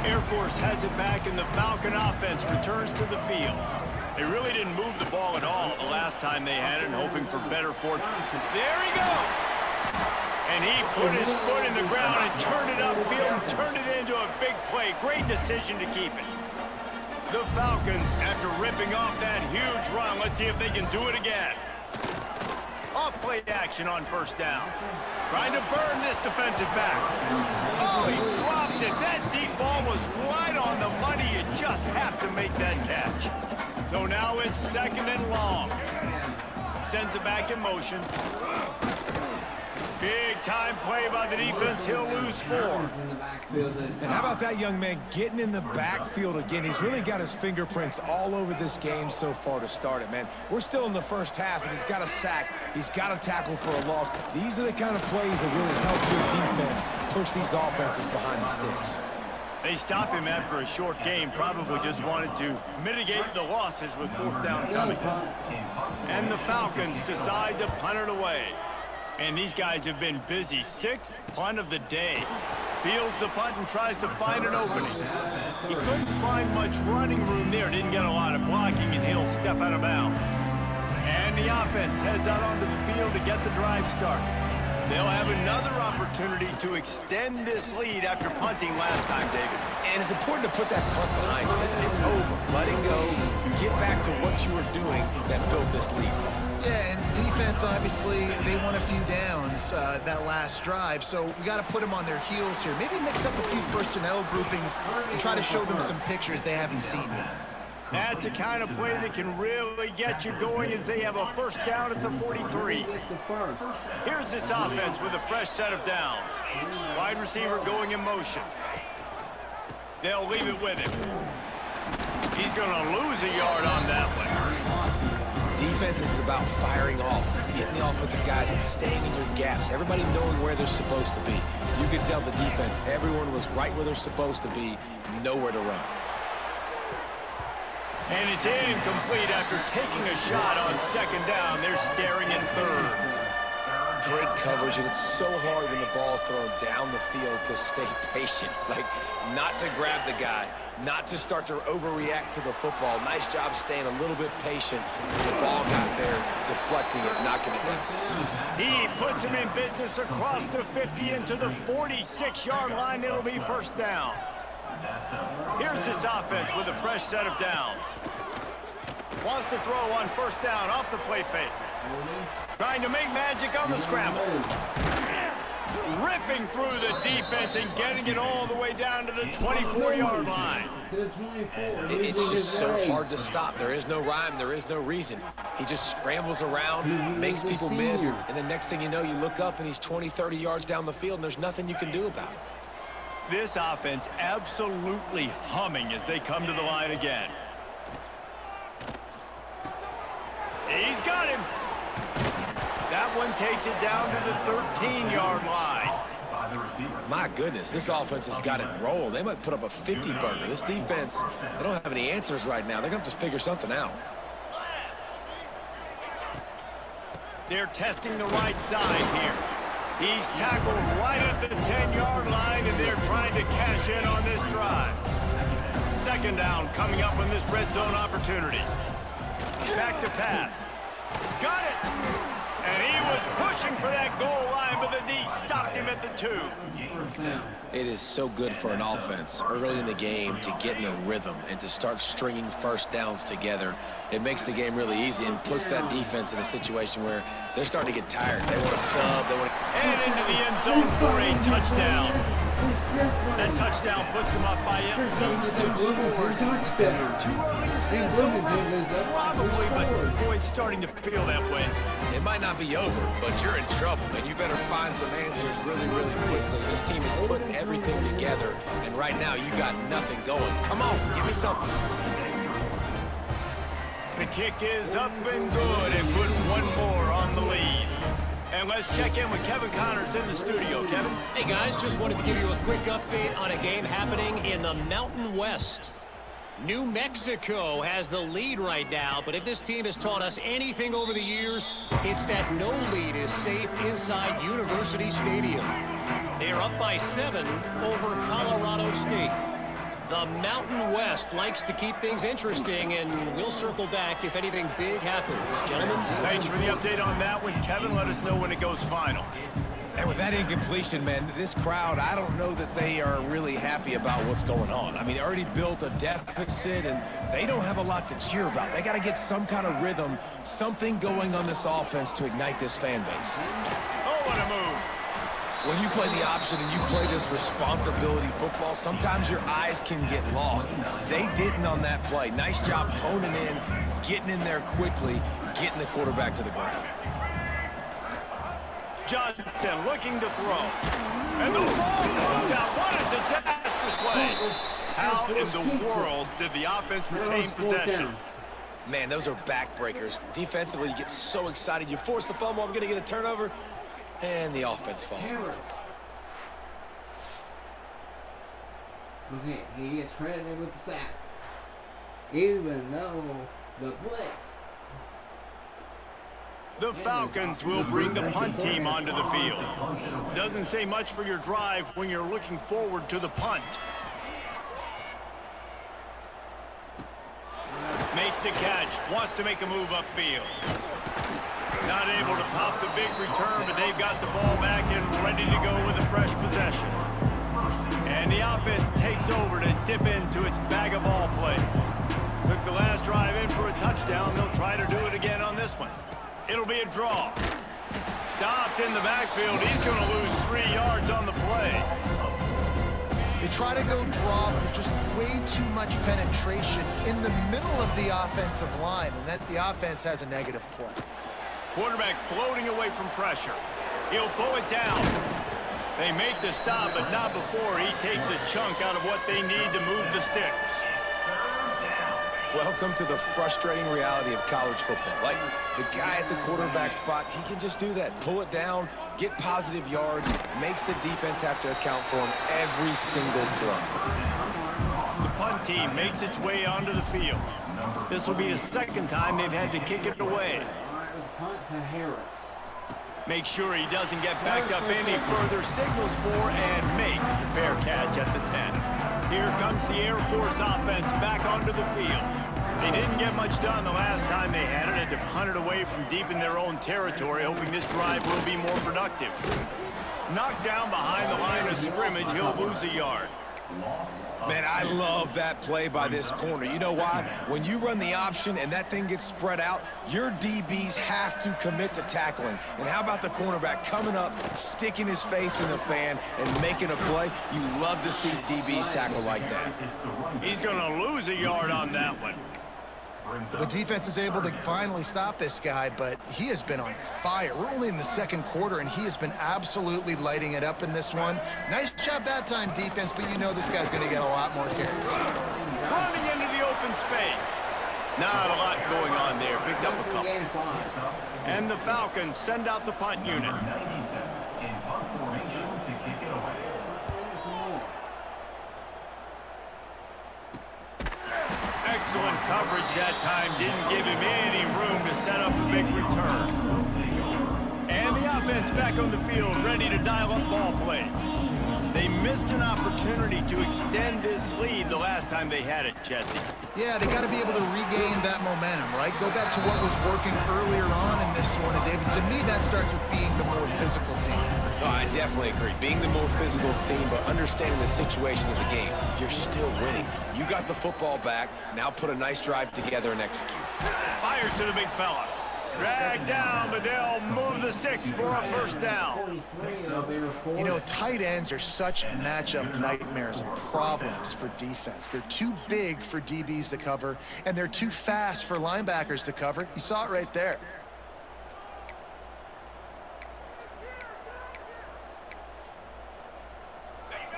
Speaker 2: Air Force has it back, and the Falcon offense returns to the field. They really didn't move the ball at all the last time they had it, hoping for better fortune. There he goes! And he put his foot in the ground and turned it upfield and turned it into a big play. Great decision to keep it. The Falcons, after ripping off that huge run, let's see if they can do it again. Off-play action on first down. Trying to burn this defensive back. Oh, he dropped it. That deep ball was right on the money. You just have to make that catch. So now it's 2nd and long. Sends it back in motion. Big time play by the defense. He'll lose 4.
Speaker 3: And how about that young man getting in the backfield again? He's really got his fingerprints all over this game so far to start it, man. We're still in the first half, and he's got a sack. He's got a tackle for a loss. These are the kind of plays that really help your defense push these offenses behind the sticks.
Speaker 2: They stop him after a short game. Probably just wanted to mitigate the losses with 4th down coming. And the Falcons decide to punt it away. And these guys have been busy. 6th punt of the day. Fields the punt and tries to find an opening. He couldn't find much running room there. Didn't get a lot of blocking, and he'll step out of bounds. And the offense heads out onto the field to get the drive started. They'll have another opportunity to extend this lead after punting last time, David.
Speaker 3: And it's important to put that punt behind you. It's over. Let it go. Get back to what you were doing that built this lead.
Speaker 4: Yeah, and defense, obviously, they won a few downs that last drive, so we got to put them on their heels here. Maybe mix up a few personnel groupings and try to show them some pictures they haven't seen yet.
Speaker 2: That's the kind of play that can really get you going as they have a 1st down at the 43. Here's this offense with a fresh set of downs. Wide receiver going in motion. They'll leave it with him. He's going to lose a yard on that one.
Speaker 3: Defense is about firing off, getting the offensive guys and staying in your gaps. Everybody knowing where they're supposed to be. You could tell the defense, everyone was right where they're supposed to be, nowhere to run.
Speaker 2: And it's incomplete after taking a shot on 2nd down. They're staring at 3rd.
Speaker 3: Great coverage, and it's so hard when the ball's thrown down the field to stay patient. Like, not to grab the guy, not to start to overreact to the football. Nice job staying a little bit patient. The ball got there, deflecting it, knocking it down.
Speaker 2: He puts him in business across the 50 into the 46-yard line. It'll be 1st down. Here's this offense with a fresh set of downs. Wants to throw on 1st down off the play fake. Trying to make magic on the scramble. Ripping through the defense and getting it all the way down to the 24-yard line.
Speaker 1: To the 24.
Speaker 3: It's just so hard to stop. There is no rhyme. There is no reason. He just scrambles around, makes people miss, and the next thing you know, you look up and he's 20, 30 yards down the field, and there's nothing you can do about it.
Speaker 2: This offense absolutely humming as they come to the line again. He's got him. That one takes it down to the 13-yard line.
Speaker 3: My goodness, this offense has got it rolled. They might put up a 50-burger. This defense, they don't have any answers right now. They're going to have to figure something out.
Speaker 2: They're testing the right side here. He's tackled right at the 10-yard line, and they're trying to cash in on this drive. Second down coming up on this red zone opportunity. Back to pass. Got it! And he was pushing for that goal line, but the D stopped him at the 2.
Speaker 3: It is so good for an offense early in the game to get in a rhythm and to start stringing first downs together. It makes the game really easy and puts that defense in a situation where they're starting to get tired. They want to sub. They want to...
Speaker 2: And into the end zone for a touchdown. That touchdown puts them up by at least 2 scores. Too early to say it's over? Probably, but boy, it's starting to feel that way.
Speaker 3: It might not be over, but you're in trouble, and you better find some answers really, really quickly. This team is putting everything together, and right now you got nothing going. Come on, give me something.
Speaker 2: The kick is up and good, and put one more on the lead. And let's check in with Kevin Connors in the studio. Kevin?
Speaker 6: Hey, guys, just wanted to give you a quick update on a game happening in the Mountain West. New Mexico has the lead right now, but if this team has taught us anything over the years, it's that no lead is safe inside University Stadium. They are up by 7 over Colorado State. The Mountain West likes to keep things interesting, and we'll circle back if anything big happens. Gentlemen?
Speaker 2: Thanks for the update on that one, Kevin. Let us know when it goes final.
Speaker 3: And with that incompletion, man, this crowd, I don't know that they are really happy about what's going on. I mean, they already built a deficit, and they don't have a lot to cheer about. They got to get some kind of rhythm, something going on this offense to ignite this fan base.
Speaker 2: Oh, what a move.
Speaker 3: When you play the option and you play this responsibility football, sometimes your eyes can get lost. They didn't on that play. Nice job honing in, getting in there quickly, getting the quarterback to the ground.
Speaker 2: Johnson looking to throw. And the ball comes out. What a disastrous play. How in the world did the offense retain possession?
Speaker 3: Man, those are backbreakers. Defensively, you get so excited. You force the fumble, I'm going to get a turnover, and the offense falls.
Speaker 1: Okay, he gets credited with the sack. Even though the blitz.
Speaker 2: The Falcons will bring the punt team onto the field. Doesn't say much for your drive when you're looking forward to the punt. Makes the catch, wants to make a move upfield. Not able to pop the big return, but they've got the ball back and ready to go with a fresh possession. And the offense takes over to dip into its bag of ball plays. Took the last drive in for a touchdown. They'll try to do it again on this one. It'll be a draw. Stopped in the backfield. He's going to lose 3 yards on the play.
Speaker 4: They try to go draw, but there's just way too much penetration in the middle of the offensive line, and that the offense has a negative play.
Speaker 2: Quarterback floating away from pressure. He'll pull it down. They make the stop, but not before he takes a chunk out of what they need to move the sticks.
Speaker 3: Welcome to the frustrating reality of college football. Like, the guy at the quarterback spot, he can just do that. Pull it down, get positive yards, makes the defense have to account for him every single play.
Speaker 2: The punt team makes its way onto the field. This will be the second time they've had to kick it away.
Speaker 1: Punt to Harris.
Speaker 2: Make sure he doesn't get backed up any further, signals for and makes the fair catch at the 10. Here comes the Air Force offense back onto the field. They didn't get much done the last time they had it. Had to punt it away from deep in their own territory, hoping this drive will be more productive. Knocked down behind the line of scrimmage, he'll lose a yard.
Speaker 3: Man, I love that play by this corner. You know why? When you run the option and that thing gets spread out, your DBs have to commit to tackling. And how about the cornerback coming up, sticking his face in the fan, and making a play? You love to see DBs tackle like that.
Speaker 2: He's going to lose a yard on that one.
Speaker 4: The defense is able to finally stop this guy, but he has been on fire. We're only in the second quarter, and he has been absolutely lighting it up in this one. Nice job that time, defense, but you know this guy's going to get a lot more carries.
Speaker 2: Running into the open space. Not a lot going on there. Picked up a couple. And the Falcons send out the punt unit. Excellent coverage that time. Didn't give him any room to set up a big return. And the offense back on the field, ready to dial up ball plays. They missed an opportunity to extend this lead the last time they had it, Jesse.
Speaker 4: Yeah, they got to be able to regain that momentum, right? Go back to what was working earlier on in this one, and David, to me, that starts with being the more physical team.
Speaker 3: No, I definitely agree. Being the more physical team, but understanding the situation of the game, you're still winning. You got the football back. Now put a nice drive together and execute.
Speaker 2: Fires to the big fella. Drag down, but they'll move the sticks for a first down.
Speaker 4: You know, tight ends are such matchup nightmares and problems for defense. They're too big for DBs to cover, and they're too fast for linebackers to cover. You saw it right there.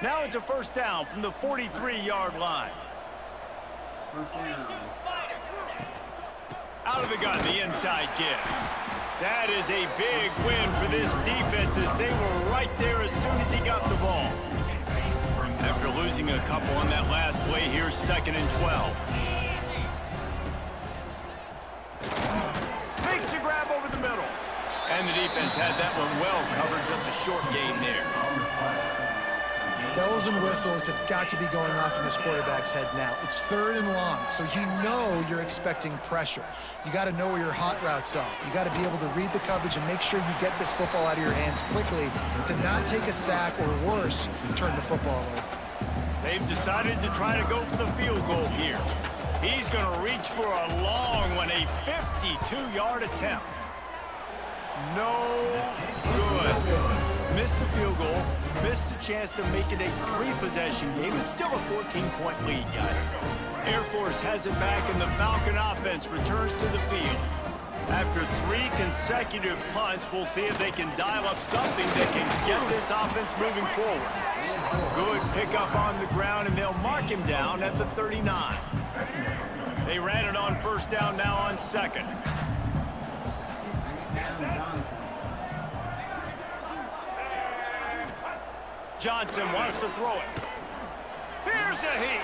Speaker 2: Now it's a first down from the 43-yard line. Out of the gun, the inside give. That is a big win for this defense as they were right there as soon as he got the ball. After losing a couple on that last play, here's 2nd and 12. Makes the grab over the middle. And the defense had that one well covered, just a short gain there.
Speaker 4: Bells and whistles have got to be going off in this quarterback's head now. It's 3rd and long, so you know you're expecting pressure. You got to know where your hot routes are. You got to be able to read the coverage and make sure you get this football out of your hands quickly to not take a sack or worse, turn the football over.
Speaker 2: They've decided to try to go for the field goal here. He's going to reach for a long one, a 52-yard attempt. No good. Missed the field goal, missed the chance to make it a 3-possession game. It's still a 14-point lead, guys. Air Force has it back, and the Falcon offense returns to the field. After 3 consecutive punts, we'll see if they can dial up something that can get this offense moving forward. Good pickup on the ground, and they'll mark him down at the 39. They ran it on first down, now on 2nd. Johnson wants to throw it. Here's a heat.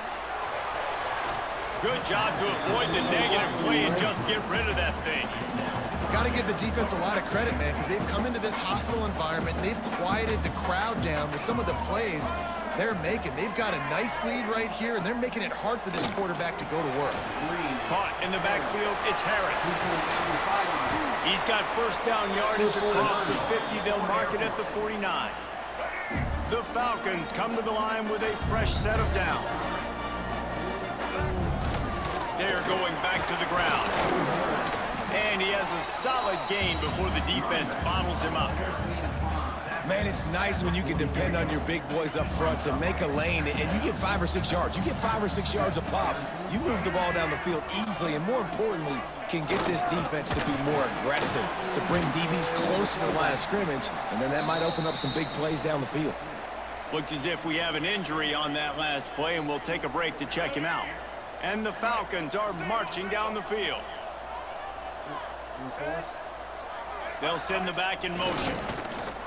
Speaker 2: Good job to avoid the negative play and just get rid of that thing.
Speaker 4: Got to give the defense a lot of credit, man, because they've come into this hostile environment. They've quieted the crowd down with some of the plays they're making. They've got a nice lead right here, and they're making it hard for this quarterback to go to work.
Speaker 2: Caught in the backfield, it's Harris. He's got first down yardage across the 50. They'll mark it at the 49. The Falcons come to the line with a fresh set of downs. They're going back to the ground. And he has a solid gain before the defense bottles him up.
Speaker 3: Man, it's nice when you can depend on your big boys up front to make a lane, and you get 5 or 6 yards. You get 5 or 6 yards a pop. You move the ball down the field easily, and more importantly, can get this defense to be more aggressive, to bring DBs close to the line of scrimmage, and then that might open up some big plays down the field.
Speaker 2: Looks as if we have an injury on that last play, and we'll take a break to check him out. And the Falcons are marching down the field. They'll send the back in motion.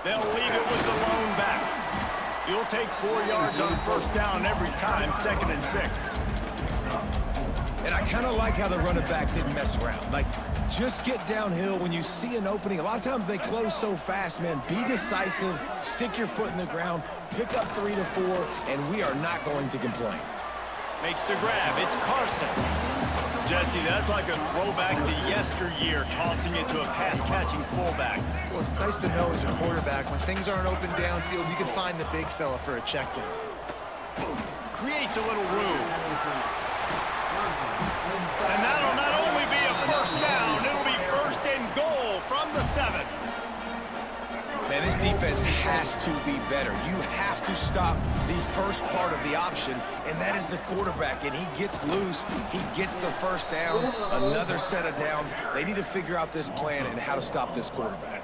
Speaker 2: They'll leave it with the lone back. You'll take 4 yards on first down every time, 2nd and 6.
Speaker 3: And I kind of like how the running back didn't mess around. Like, just get downhill when you see an opening. A lot of times they close so fast, man. Be decisive, stick your foot in the ground, pick up 3 to 4, and we are not going to complain.
Speaker 2: Makes the grab. It's Carson. Jesse, that's like a throwback to yesteryear, tossing it to a pass-catching fullback.
Speaker 4: Well, it's nice to know as a quarterback, when things aren't open downfield, you can find the big fella for a check down.
Speaker 2: creates a little room. And that'll not only be a first down, it'll be first and goal from the 7.
Speaker 3: Man, this defense has to be better. You have to stop the first part of the option, and that is the quarterback. And he gets loose. He gets the first down, another set of downs. They need to figure out this plan and how to stop this quarterback.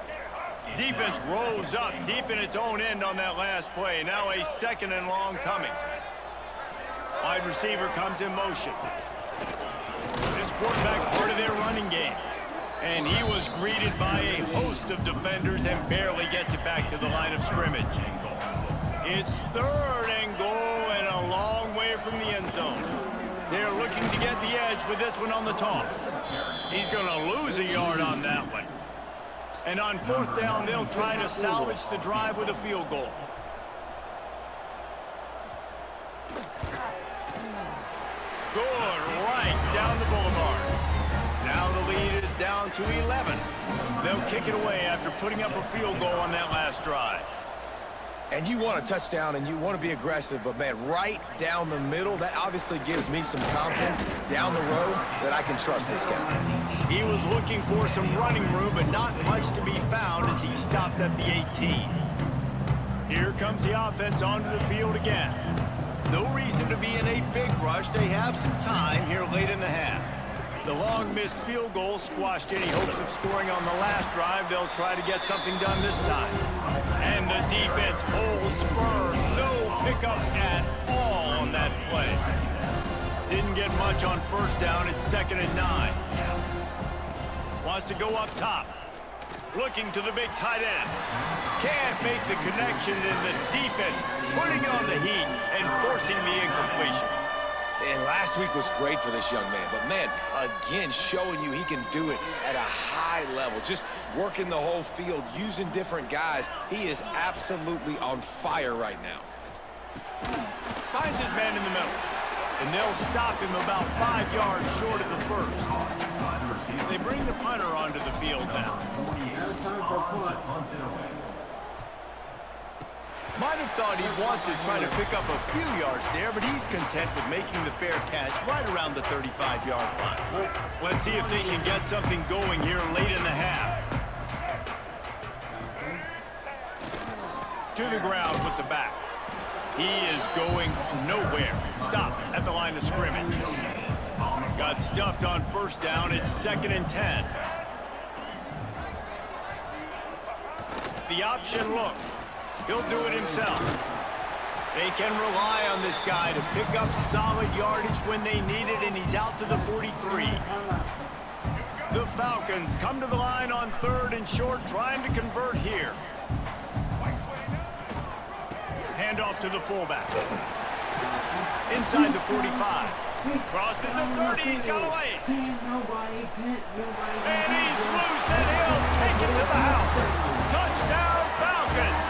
Speaker 2: Defense rose up deep in its own end on that last play. Now a 2nd and long coming. Wide receiver comes in motion. This quarterback part of their running game. And he was greeted by a host of defenders and barely gets it back to the line of scrimmage. It's 3rd and goal and a long way from the end zone. They're looking to get the edge with this one on the toss. He's going to lose a yard on that one. And on 4th down, they'll try to salvage the drive with a field goal. Good, right down the boulevard. Now the lead is down to 11. They'll kick it away after putting up a field goal on that last drive.
Speaker 3: And you want a touchdown and you want to be aggressive, but man, right down the middle, that obviously gives me some confidence down the road that I can trust this guy.
Speaker 2: He was looking for some running room, but not much to be found as he stopped at the 18. Here comes the offense onto the field again. No reason to be in a big rush. They have some time here late in the half. The long missed field goal squashed any hopes of scoring on the last drive. They'll try to get something done this time. And the defense holds firm. No pickup at all on that play. Didn't get much on 1st down. It's 2nd and 9. Wants to go up top. Looking to the big tight end. Can't make the connection, and the defense putting on the heat and forcing the incompletion.
Speaker 3: And last week was great for this young man. But, man, again, showing you he can do it at a high level. Just working the whole field, using different guys. He is absolutely on fire right now.
Speaker 2: Finds his man in the middle. And they'll stop him about 5 yards short of the first. They bring the punter onto the field now.
Speaker 1: Now it's time for a punt.
Speaker 2: Might have thought he'd want to try to pick up a few yards there, but he's content with making the fair catch right around the 35-yard line. Let's see if they can get something going here late in the half. To the ground with the back. He is going nowhere. Stop at the line of scrimmage. Got stuffed on 1st down. It's 2nd and 10. The option look. He'll do it himself. They can rely on this guy to pick up solid yardage when they need it, and he's out to the 43. The Falcons come to the line on 3rd and short, trying to convert here. Handoff to the fullback. Inside the 45. Crosses the 30. He's got away. And he's loose, and he'll take it to the house. Touchdown, Falcons.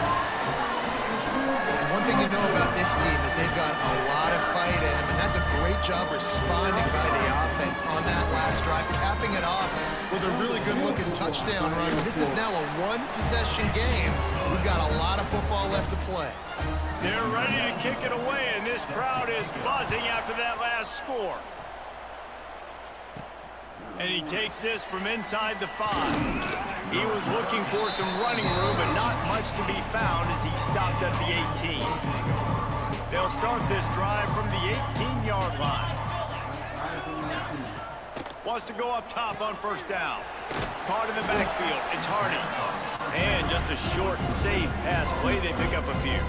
Speaker 4: One thing you know about this team is they've got a lot of fight in them, and that's a great job responding by the offense on that last drive, capping it off with a really good-looking touchdown run. This is now a one-possession game. We've got a lot of football left to play.
Speaker 2: They're ready to kick it away, and this crowd is buzzing after that last score. And he takes this from inside the 5. He was looking for some running room, but not much to be found as he stopped at the 18. They'll start this drive from the 18-yard line. Wants to go up top on 1st down. Caught in the backfield. It's Hardy. And just a short, safe pass play. They pick up a few.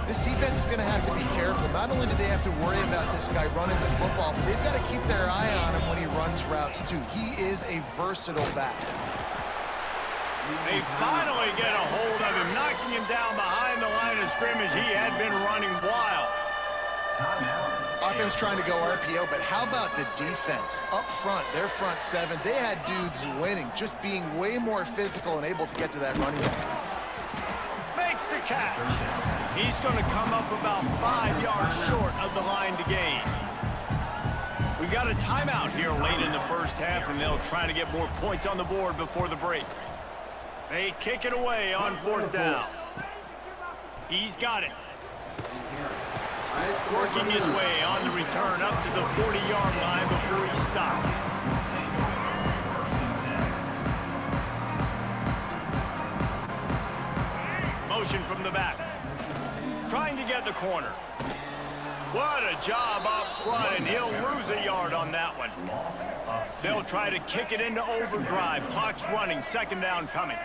Speaker 4: This defense is going to have to be careful. Not only do they have to worry about this guy running the football, but they've got to keep their eye on him when he runs routes, too. He is a versatile back.
Speaker 2: They finally get a hold of him, knocking him down behind the line of scrimmage. He had been running wild.
Speaker 4: Offense trying to go RPO, but how about the defense? Up front, their front 7, they had dudes winning, just being way more physical and able to get to that running back.
Speaker 2: Makes the catch. He's going to come up about 5 yards short of the line to gain. We've got a timeout here late in the first half, and they'll try to get more points on the board before the break. They kick it away on 4th down. He's got it. Working his way on the return up to the 40-yard line before he stopped. Motion from the back. Trying to get the corner. What a job up front, and he'll lose a yard on that one. They'll try to kick it into overdrive. Clock's running. Second down coming.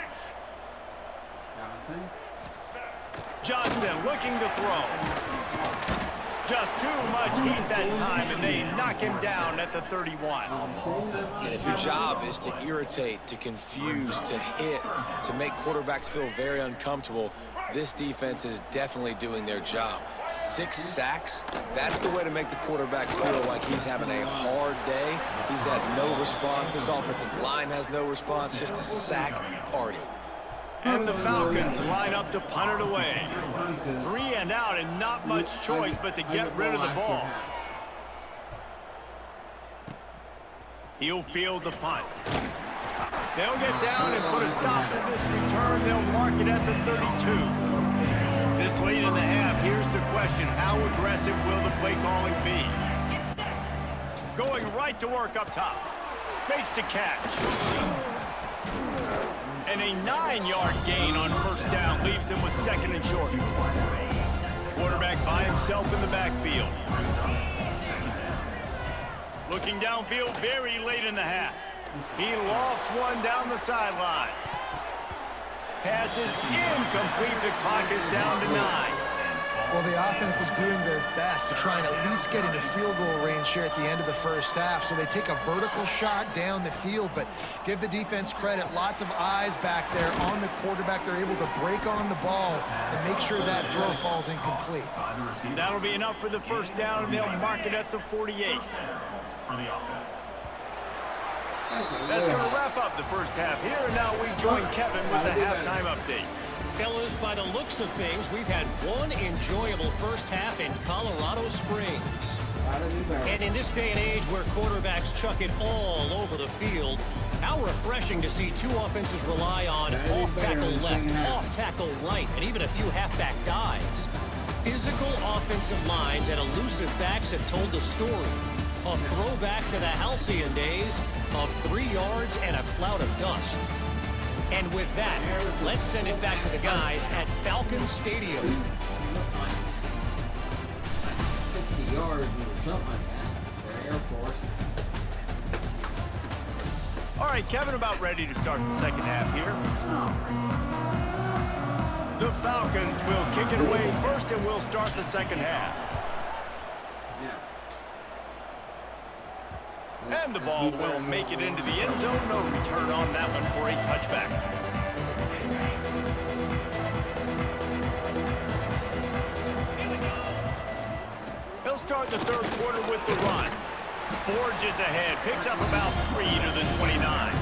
Speaker 2: Johnson looking to throw. Just too much heat that time, and they knock him down at the 31.
Speaker 3: And if your job is to irritate, to confuse, to hit, to make quarterbacks feel very uncomfortable, this defense is definitely doing their job. 6 sacks, that's the way to make the quarterback feel like he's having a hard day. He's had no response. This offensive line has no response, just a sack party.
Speaker 2: And the Falcons line up to punt it away. 3 and out, and not much choice but to get rid of the ball. He'll field the punt. They'll get down and put a stop to this return. They'll mark it at the 32. This late in the half, here's the question. How aggressive will the play calling be? Going right to work up top. Makes the catch. And a 9-yard gain on first down leaves him with second and short. Quarterback by himself in the backfield. Looking downfield very late in the half. He lofts one down the sideline. Pass is incomplete. The clock is down to 9.
Speaker 4: Well, the offense is doing their best to try and at least get into field goal range here at the end of the first half. So they take a vertical shot down the field, but give the defense credit. Lots of eyes back there on the quarterback. They're able to break on the ball and make sure that throw falls incomplete.
Speaker 2: That'll be enough for the first down, and they'll mark it at the 48. That's going to wrap up the first half here, and now we join Kevin with the halftime update.
Speaker 6: Fellas, by the looks of things, we've had one enjoyable first half in Colorado Springs. And in this day and age where quarterbacks chuck it all over the field, how refreshing to see 2 offenses rely on off-tackle left, off-tackle right, and even a few halfback dives. Physical offensive lines and elusive backs have told the story. A throwback to the halcyon days of 3 yards and a cloud of dust. And with that, let's send it back to the guys at Falcon Stadium.
Speaker 1: 60 yards or something like that for Air Force.
Speaker 2: All right, Kevin, about ready to start the second half here. The Falcons will kick it away first, and we'll start the second half. And the ball will make it into the end zone. No return on that one for a touchback. They'll start the third quarter with the run. Forges ahead, picks up about 3 to the 29.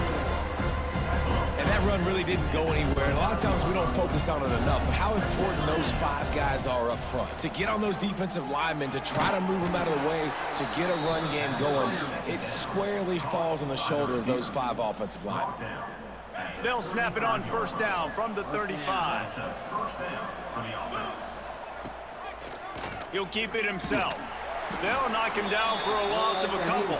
Speaker 3: And that run really didn't go anywhere. And a lot of times we don't focus on it enough. But how important those 5 guys are up front. To get on those defensive linemen, to try to move them out of the way, to get a run game going, it squarely falls on the shoulder of those 5 offensive linemen.
Speaker 2: They'll snap it on first down from the 35. He'll keep it himself. They'll knock him down for a loss of a couple.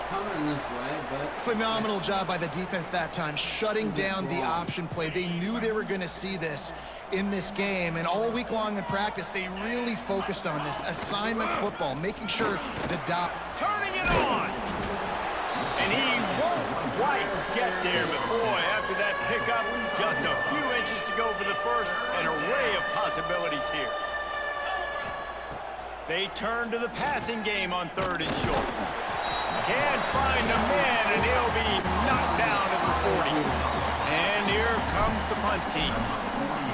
Speaker 4: Phenomenal job by the defense that time, shutting down the option play. They knew they were going to see this in this game, and all week long in practice, they really focused on this assignment football, making sure the
Speaker 2: turning it on. And he won't quite get there, but boy, after that pickup, just a few inches to go for the first, an array of possibilities here. They turn to the passing game on third and short. Can't find a man, and he'll be knocked down at the 40. And here comes the punt team.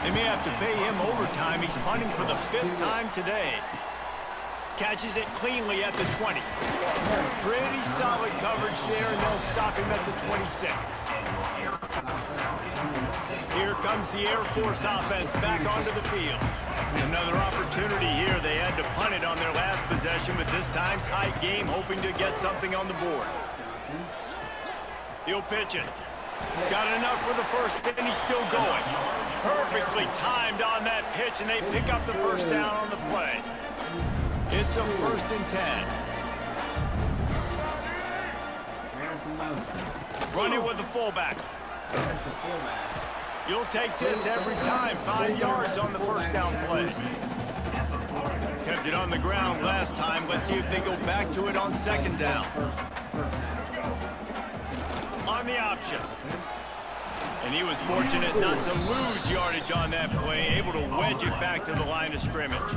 Speaker 2: They may have to pay him overtime. He's punting for the 5th time today. Catches it cleanly at the 20. Pretty solid coverage there, and they'll stop him at the 26. Here comes the Air Force offense back onto the field. Another opportunity here. They had to punt it on their last possession, but this time tight game, hoping to get something on the board. He'll pitch it. Got enough for the first, and he's still going. Perfectly timed on that pitch, and they pick up the first down on the play. It's a 1st and 10. Running with the fullback. You'll take this every time. 5 yards on the 1st down play. Kept it on the ground last time. Let's see if they go back to it on 2nd down. On the option. And he was fortunate not to lose yardage on that play, able to wedge it back to the line of scrimmage.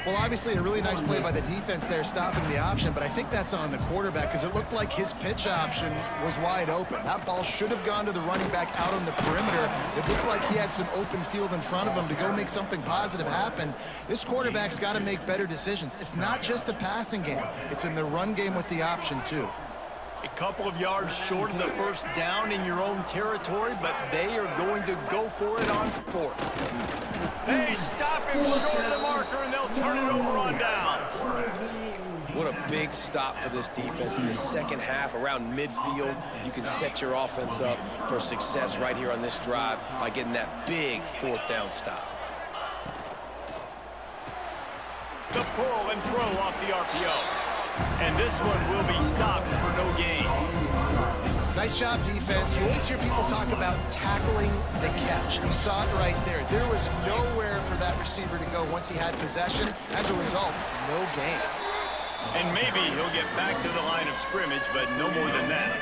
Speaker 4: Well, obviously a really nice play by the defense there, stopping the option, but I think that's on the quarterback because it looked like his pitch option was wide open. That ball should have gone to the running back out on the perimeter. It looked like he had some open field in front of him to go make something positive happen. This quarterback's got to make better decisions. It's not just the passing game. It's in the run game with the option, too.
Speaker 2: A couple of yards short of the 1st down in your own territory, but they are going to go for it on 4th. They stop him short of the marker, and they'll turn it over on downs.
Speaker 3: What a big stop for this defense in the 2nd half. Around midfield, you can set your offense up for success right here on this drive by getting that big 4th down stop.
Speaker 2: The pull and throw off the RPO. And this one will be stopped for no gain.
Speaker 4: Nice job, defense. You always hear people talk about tackling the catch. You saw it right there. There was nowhere for that receiver to go once he had possession. As a result, no gain.
Speaker 2: And maybe he'll get back to the line of scrimmage, but no more than that.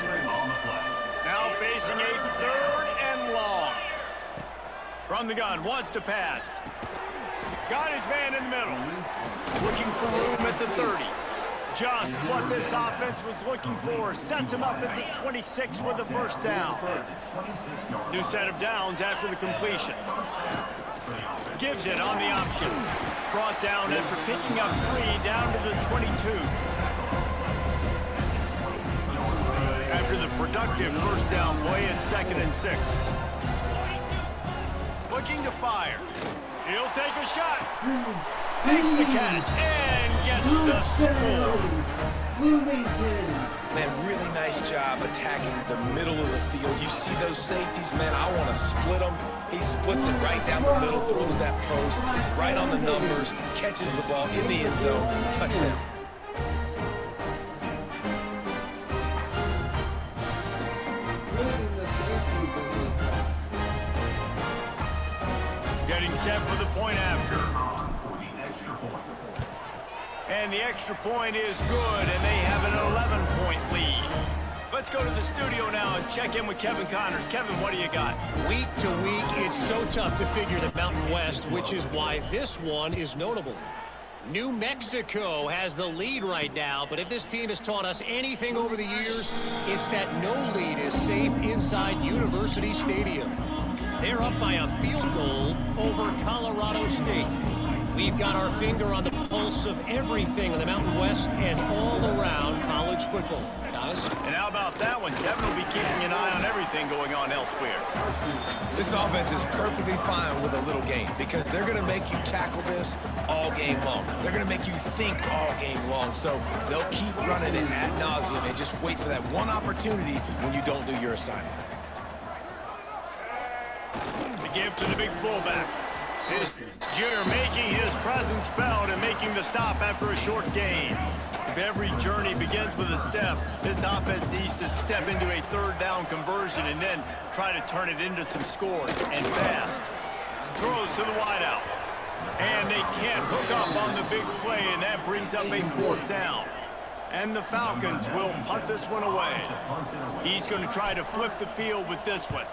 Speaker 2: Now facing a 3rd and long. From the gun, wants to pass. Got his man in the middle. Looking for room at the 30. Just what this offense was looking for. Sets him up at the 26 with the 1st down. New set of downs after the completion. Gives it on the option. Brought down after picking up 3 down to the 22. After the productive 1st down play at 2nd and 6. Looking to fire. He'll take a shot. Makes the catch and gets the score.
Speaker 1: Bloomington.
Speaker 3: Man, really nice job attacking the middle of the field. You see those safeties, man, I want to split them. He splits it right down the middle, throws that post, right on the numbers, catches the ball in the end zone, touchdown.
Speaker 2: Getting set for the point after. And the extra point is good, and they have an 11-point lead. Let's go to the studio now and check in with Kevin Connors. Kevin, what do you got?
Speaker 6: Week to week, it's so tough to figure the Mountain West, which is why this one is notable. New Mexico has the lead right now, but if this team has taught us anything over the years, it's that no lead is safe inside University Stadium. They're up by a field goal over Colorado State. We've got our finger on the pulse of everything in the Mountain West and all around college football. Guys?
Speaker 2: And how about that one? Kevin will be keeping an eye on everything going on elsewhere.
Speaker 3: This offense is perfectly fine with a little game because they're going to make you tackle this all game long. They're going to make you think all game long. So they'll keep running it ad nauseum and just wait for that one opportunity when you don't do your assignment.
Speaker 2: The give to the big fullback. His junior making his presence felt and making the stop after a short gain. If every journey begins with a step, this offense needs to step into a 3rd down conversion and then try to turn it into some scores, and fast. Throws to the wideout. And they can't hook up on the big play, and that brings up a 4th down. And the Falcons will punt this one away. He's going to try to flip the field with this one.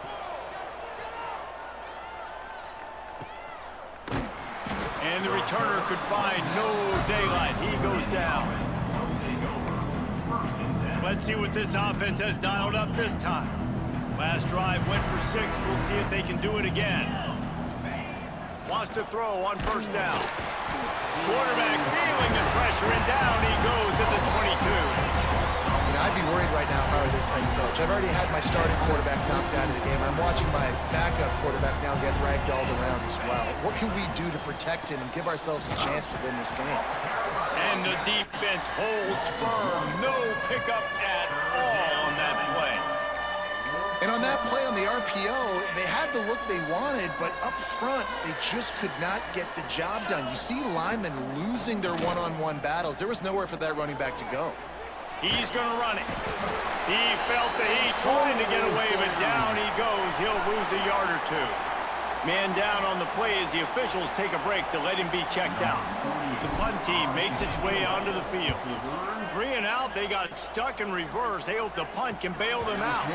Speaker 2: And the returner could find no daylight. He goes down. Let's see what this offense has dialed up this time. Last drive went for 6. We'll see if they can do it again. Wants to throw on 1st down. Quarterback feeling the pressure, and down he goes at the 22.
Speaker 4: I'd be worried right now if I were this head coach. I've already had my starting quarterback knocked out of the game. I'm watching my backup quarterback now get ragdolled around as well. What can we do to protect him and give ourselves a chance to win this game?
Speaker 2: And the defense holds firm. No pickup at all on that play.
Speaker 4: And on that play on the RPO, they had the look they wanted, but up front, they just could not get the job done. You see linemen losing their one-on-one battles. There was nowhere for that running back to go.
Speaker 2: He's going to run it. He felt the heat, trying to get away, but down he goes. He'll lose a yard or two. Man down on the play as the officials take a break to let him be checked out. The punt team makes its way onto the field. 3 and out, they got stuck in reverse. They hope the punt can bail them out.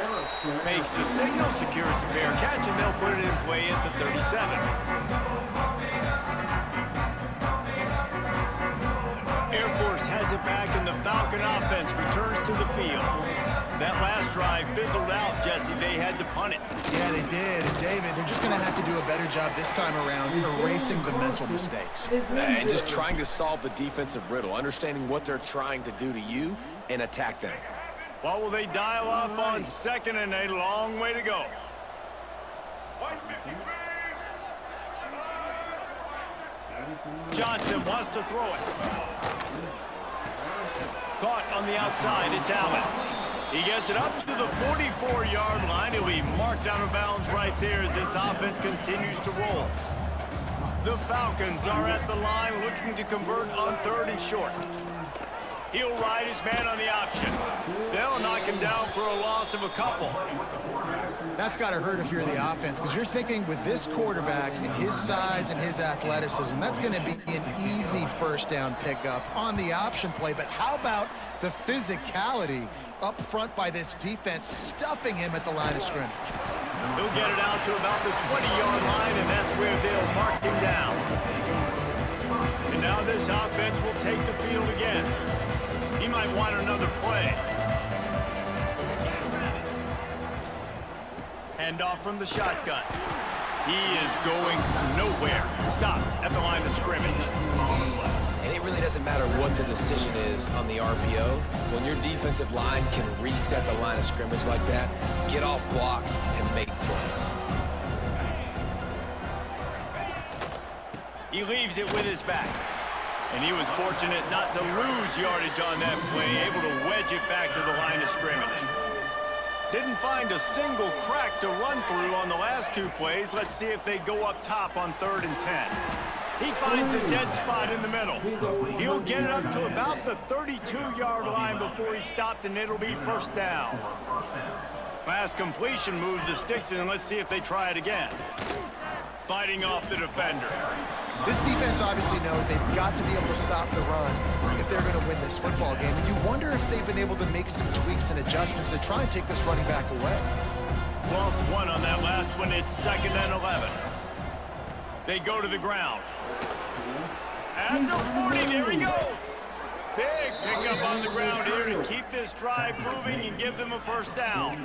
Speaker 2: Makes the signal, secures the fair catch, and they'll put it in play at the 37. Air Force has it back, and the Falcon offense returns to the field. That last drive fizzled out, Jesse. They had to punt it.
Speaker 4: Yeah, they did. And David, they're just going to have to do a better job this time around erasing the mental mistakes.
Speaker 3: And just trying to solve the defensive riddle, understanding what they're trying to do to you and attack them.
Speaker 2: What will they dial up on 2nd and a long way to go? Johnson wants to throw it. Caught on the outside. It's Allen. He gets it up to the 44-yard line. He'll be marked out of bounds right there as this offense continues to roll. The Falcons are at the line looking to convert on 3rd and short. He'll ride his man on the option. They'll knock him down for a loss of a couple.
Speaker 4: That's got to hurt if you're the offense, because you're thinking with this quarterback and his size and his athleticism, that's going to be an easy first down pickup on the option play. But how about the physicality up front by this defense, stuffing him at the line of scrimmage?
Speaker 2: He'll get it out to about the 20-yard line, and that's where they'll mark him down. And now this offense will take the field again. He might want another play. Handoff from the shotgun. He is going nowhere. Stop at the line of scrimmage.
Speaker 3: And it really doesn't matter what the decision is on the RPO. When your defensive line can reset the line of scrimmage like that, get off blocks and make plays.
Speaker 2: He leaves it with his back. And he was fortunate not to lose yardage on that play, able to wedge it back to the line of scrimmage. Didn't find a single crack to run through on the last 2 plays. Let's see if they go up top on 3rd and 10. He finds a dead spot in the middle. He'll get it up to about the 32-yard line before he stopped, and it'll be first down. Last completion moved the sticks, and let's see if they try it again. Fighting off the defender.
Speaker 4: This defense obviously knows they've got to be able to stop the run if they're going to win this football game. And you wonder if they've been able to make some tweaks and adjustments to try and take this running back away.
Speaker 2: Lost 1 on that last one. It's 2nd and 11. They go to the ground. At the 40, there he goes. Big pickup on the ground here to keep this drive moving and give them a first down.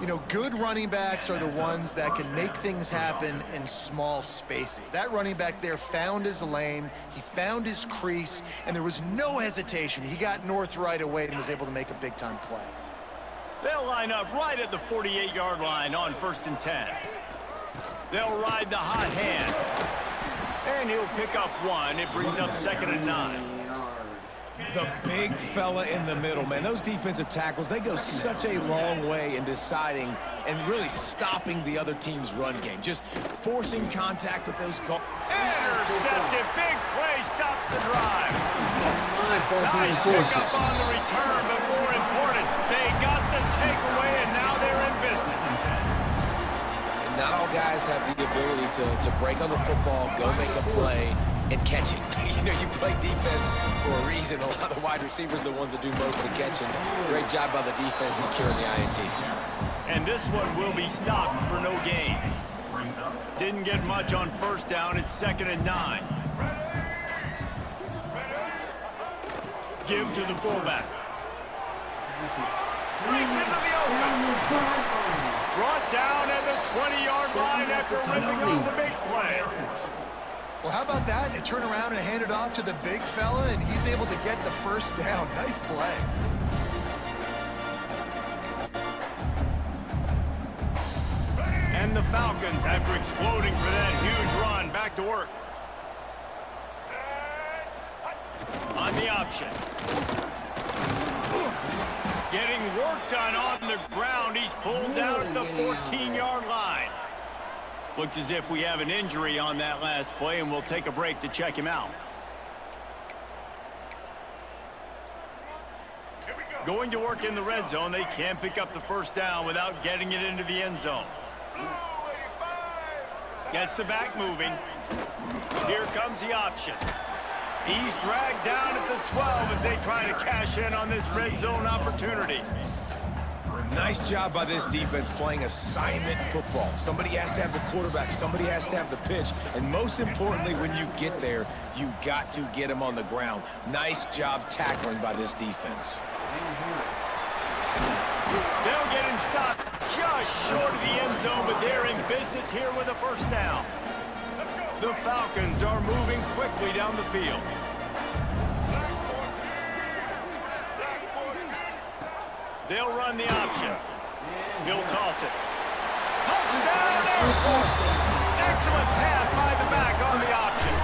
Speaker 4: You know, good running backs are the ones that can make things happen in small spaces. That running back there found his lane, he found his crease, and there was no hesitation. He got north right away and was able to make a big-time play.
Speaker 2: They'll line up right at the 48-yard line on 1st and 10. They'll ride the hot hand. And he'll pick up 1. It brings up 2nd and 9.
Speaker 3: The big fella in the middle, man. Those defensive tackles, they go such a long way in deciding and really stopping the other team's run game. Just forcing contact with those goals.
Speaker 2: Intercepted. Big play stops the drive. Nice pickup on the return, but more important, they got the takeaway, and now they're in business.
Speaker 3: And not all guys have the ability to break on the football, go make a play, and catch it. You know, you play defense for a reason. A lot of wide receivers are the ones that do most of the catching. Great job by the defense securing the INT.
Speaker 2: And this one will be stopped for no gain. Didn't get much on 1st down. It's 2nd and 9. Give to the fullback. Breaks into the open. Brought down at the 20-yard line after ripping off the big play.
Speaker 4: Well, how about that? They turn around and hand it off to the big fella, and he's able to get the first down. Nice play.
Speaker 2: And the Falcons, after exploding for that huge run, back to work. On the option. Getting work done on the ground. He's pulled down at the 14-yard line. Looks as if we have an injury on that last play, and we'll take a break to check him out. Going to work in the red zone. They can't pick up the first down without getting it into the end zone. Gets the back moving. Here comes the option. He's dragged down at the 12 as they try to cash in on this red zone opportunity.
Speaker 3: Nice job by this defense playing assignment football. Somebody has to have the quarterback, somebody has to have the pitch, and most importantly, when you get there, you got to get him on the ground. Nice job tackling by this defense.
Speaker 2: They'll get him stopped just short of the end zone, but they're in business here with a first down. The Falcons are moving quickly down the field. They'll run the option. He'll toss it. Touchdown, Air Force! Excellent pass by the back on the option.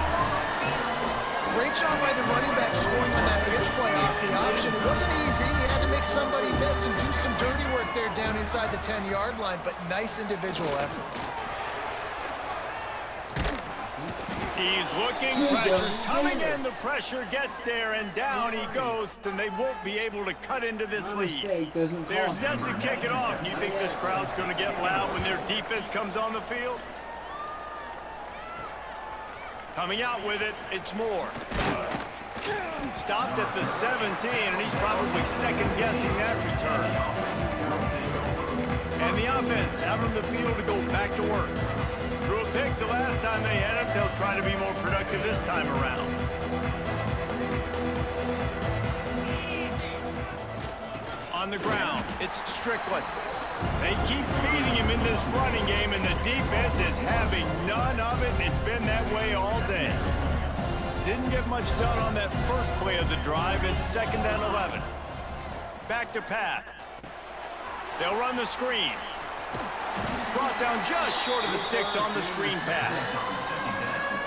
Speaker 4: Great job by the running back scoring on that pitch play off the option. It wasn't easy. He had to make somebody miss and do some dirty work there down inside the 10-yard line, but nice individual effort.
Speaker 2: He's looking, pressure's coming in, the pressure gets there, and down he goes, and they won't be able to cut into this lead. They're set to kick it off, and you think this crowd's going to get loud when their defense comes on the field? Coming out with it, it's Moore. Stopped at the 17, and he's probably second-guessing that return. And the offense out on the field to go back to work. Threw a pick the last time they had it. They'll try to be more productive this time around. On the ground, it's Strickland. They keep feeding him in this running game, and the defense is having none of it, and it's been that way all day. Didn't get much done on that first play of the drive. It's 2nd and 11. Back to pass. They'll run the screen. Brought down just short of the sticks on the screen pass.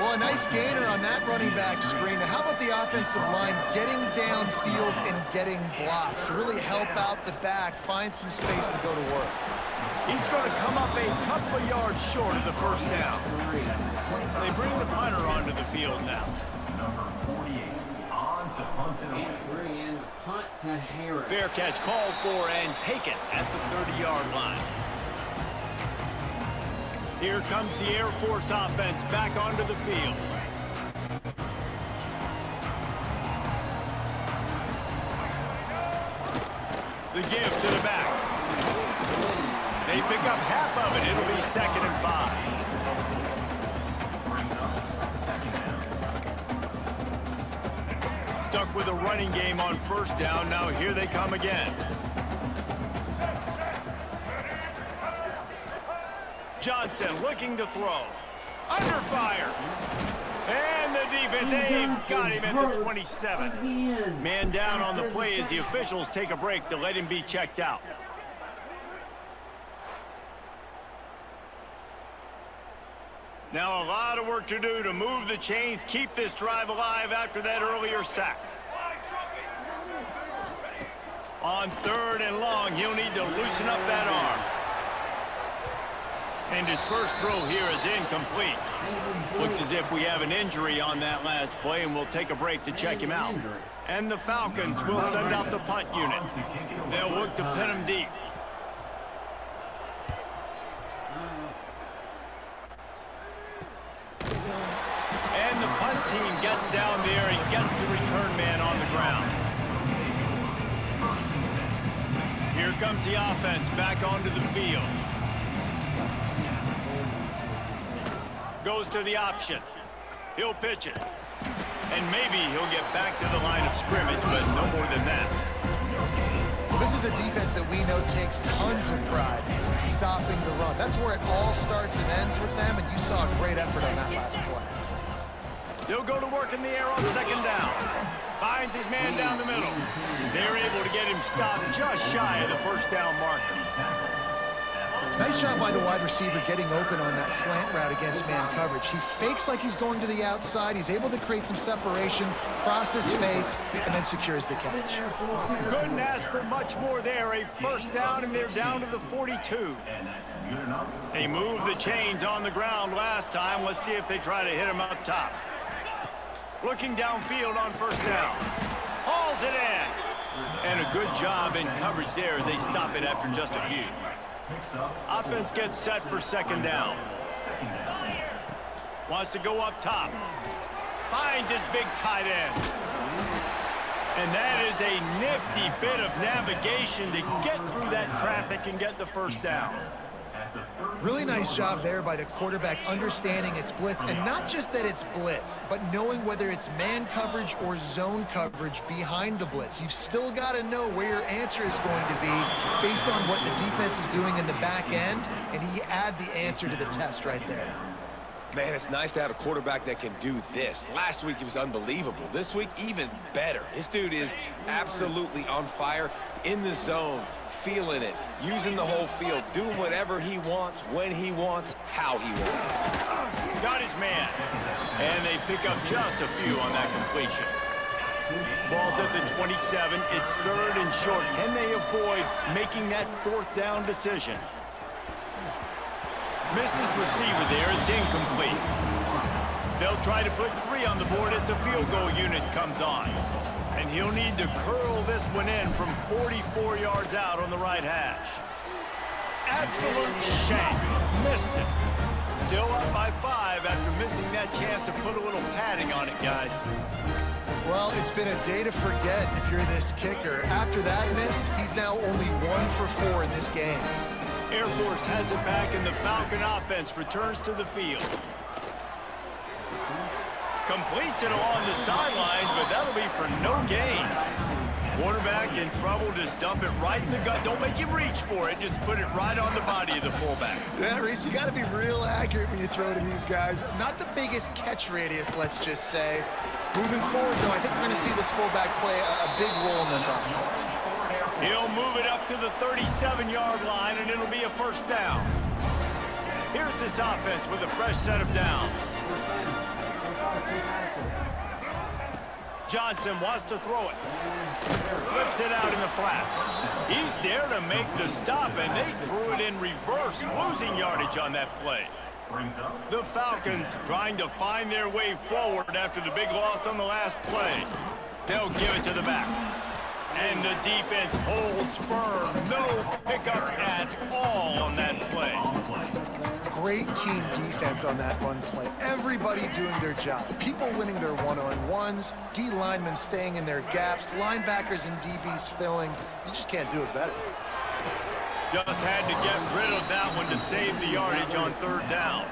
Speaker 4: Well, a nice gainer on that running back screen. Now, how about the offensive line getting downfield and getting blocks to really help out the back, find some space to go to work?
Speaker 2: He's going to come up a couple of yards short of the first down. They bring the punter onto the field now.
Speaker 7: Number 48, on to punt it away.
Speaker 1: And punt to Harris.
Speaker 2: Fair catch called for and taken at the 30-yard line. Here comes the Air Force offense back onto the field. The give to the back. They pick up half of it. It'll be 2nd and 5. Stuck with a running game on first down. Now here they come again. Johnson looking to throw. Under fire. And the defense, got him at the 27. Man down on the play as the officials take a break to let him be checked out. Now a lot of work to do to move the chains, keep this drive alive after that earlier sack. On 3rd and long, he'll need to loosen up that arm. And his first throw here is incomplete. Looks as if we have an injury on that last play, and we'll take a break to check him out. And the Falcons will send out the punt unit. They'll look to pin him deep. And the punt team gets down there and gets the return man on the ground. Here comes the offense back onto the field. Goes to the option. He'll pitch it. And maybe he'll get back to the line of scrimmage, but no more than that.
Speaker 4: This is a defense that we know takes tons of pride in stopping the run. That's where it all starts and ends with them, and you saw a great effort on that last play.
Speaker 2: They'll go to work in the air on 2nd down. Finds his man down the middle. They're able to get him stopped just shy of the first down marker.
Speaker 4: Nice job by the wide receiver getting open on that slant route against man coverage. He fakes like he's going to the outside. He's able to create some separation, cross his face, and then secures the catch.
Speaker 2: Couldn't ask for much more there. A first down, and they're down to the 42. They moved the chains on the ground last time. Let's see if they try to hit him up top. Looking downfield on first down. Hauls it in. And a good job in coverage there as they stop it after just a few. Offense gets set for second down. Wants to go up top. Finds his big tight end. And that is a nifty bit of navigation to get through that traffic and get the first down.
Speaker 4: Really nice job there by the quarterback understanding it's blitz, and not just that it's blitz, but knowing whether it's man coverage or zone coverage behind the blitz. You've still got to know where your answer is going to be based on what the defense is doing in the back end, and he add the answer to the test right there.
Speaker 3: Man, it's nice to have a quarterback that can do this. Last week, he was unbelievable. This week, even better. This dude is absolutely on fire, in the zone, feeling it, using the whole field, doing whatever he wants, when he wants, how he wants.
Speaker 2: Got his man. And they pick up just a few on that completion. Ball's at the 27. It's third and short. Can they avoid making that fourth down decision? Missed his receiver there. It's incomplete. They'll try to put 3 on the board as the field goal unit comes on. And he'll need to curl this one in from 44 yards out on the right hash. Absolute shank. Missed it. Still up by 5 after missing that chance to put a little padding on it, guys.
Speaker 4: Well, it's been a day to forget if you're this kicker. After that miss, he's now only 1 for 4 in this game.
Speaker 2: Air Force has it back, and the Falcon offense returns to the field. Completes it along the sidelines, but that'll be for no gain. Quarterback in trouble, just dump it right in the gut. Don't make him reach for it. Just put it right on the body of the fullback.
Speaker 4: Yeah, Reese, you got to be real accurate when you throw to these guys. Not the biggest catch radius, let's just say. Moving forward, though, I think we're going to see this fullback play a big role in this offense.
Speaker 2: He'll move it up to the 37-yard line, and it'll be a first down. Here's this offense with a fresh set of downs. Johnson wants to throw it. Flips it out in the flat. He's there to make the stop, and they threw it in reverse, losing yardage on that play. The Falcons trying to find their way forward after the big loss on the last play. They'll give it to the back. And the defense holds firm. No pickup at all on that play.
Speaker 4: Great team defense on that run play. Everybody doing their job. People winning their one-on-ones, D linemen staying in their gaps, linebackers and DBs filling. You just can't do it better.
Speaker 2: Just had to get rid of that one to save the yardage on third down.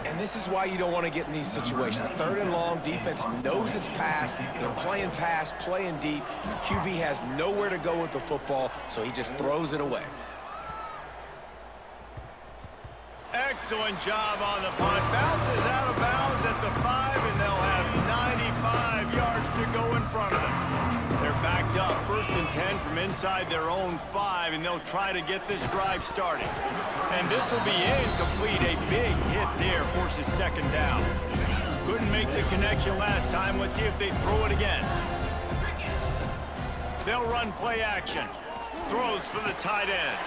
Speaker 3: And this is why you don't want to get in these situations. Third and long, defense knows it's pass. They're playing pass, playing deep. QB has nowhere to go with the football, so he just throws it away.
Speaker 2: Excellent job on the punt. Bounces out of bounds at the 5, and they'll have 95 yards to go in front of them. They're backed up, 1st and 10 from inside their own 5, and they'll try to get this drive started. And this will be incomplete. A big hit there forces second down. Couldn't make the connection last time. Let's see if they throw it again. They'll run play action. Throws for the tight end.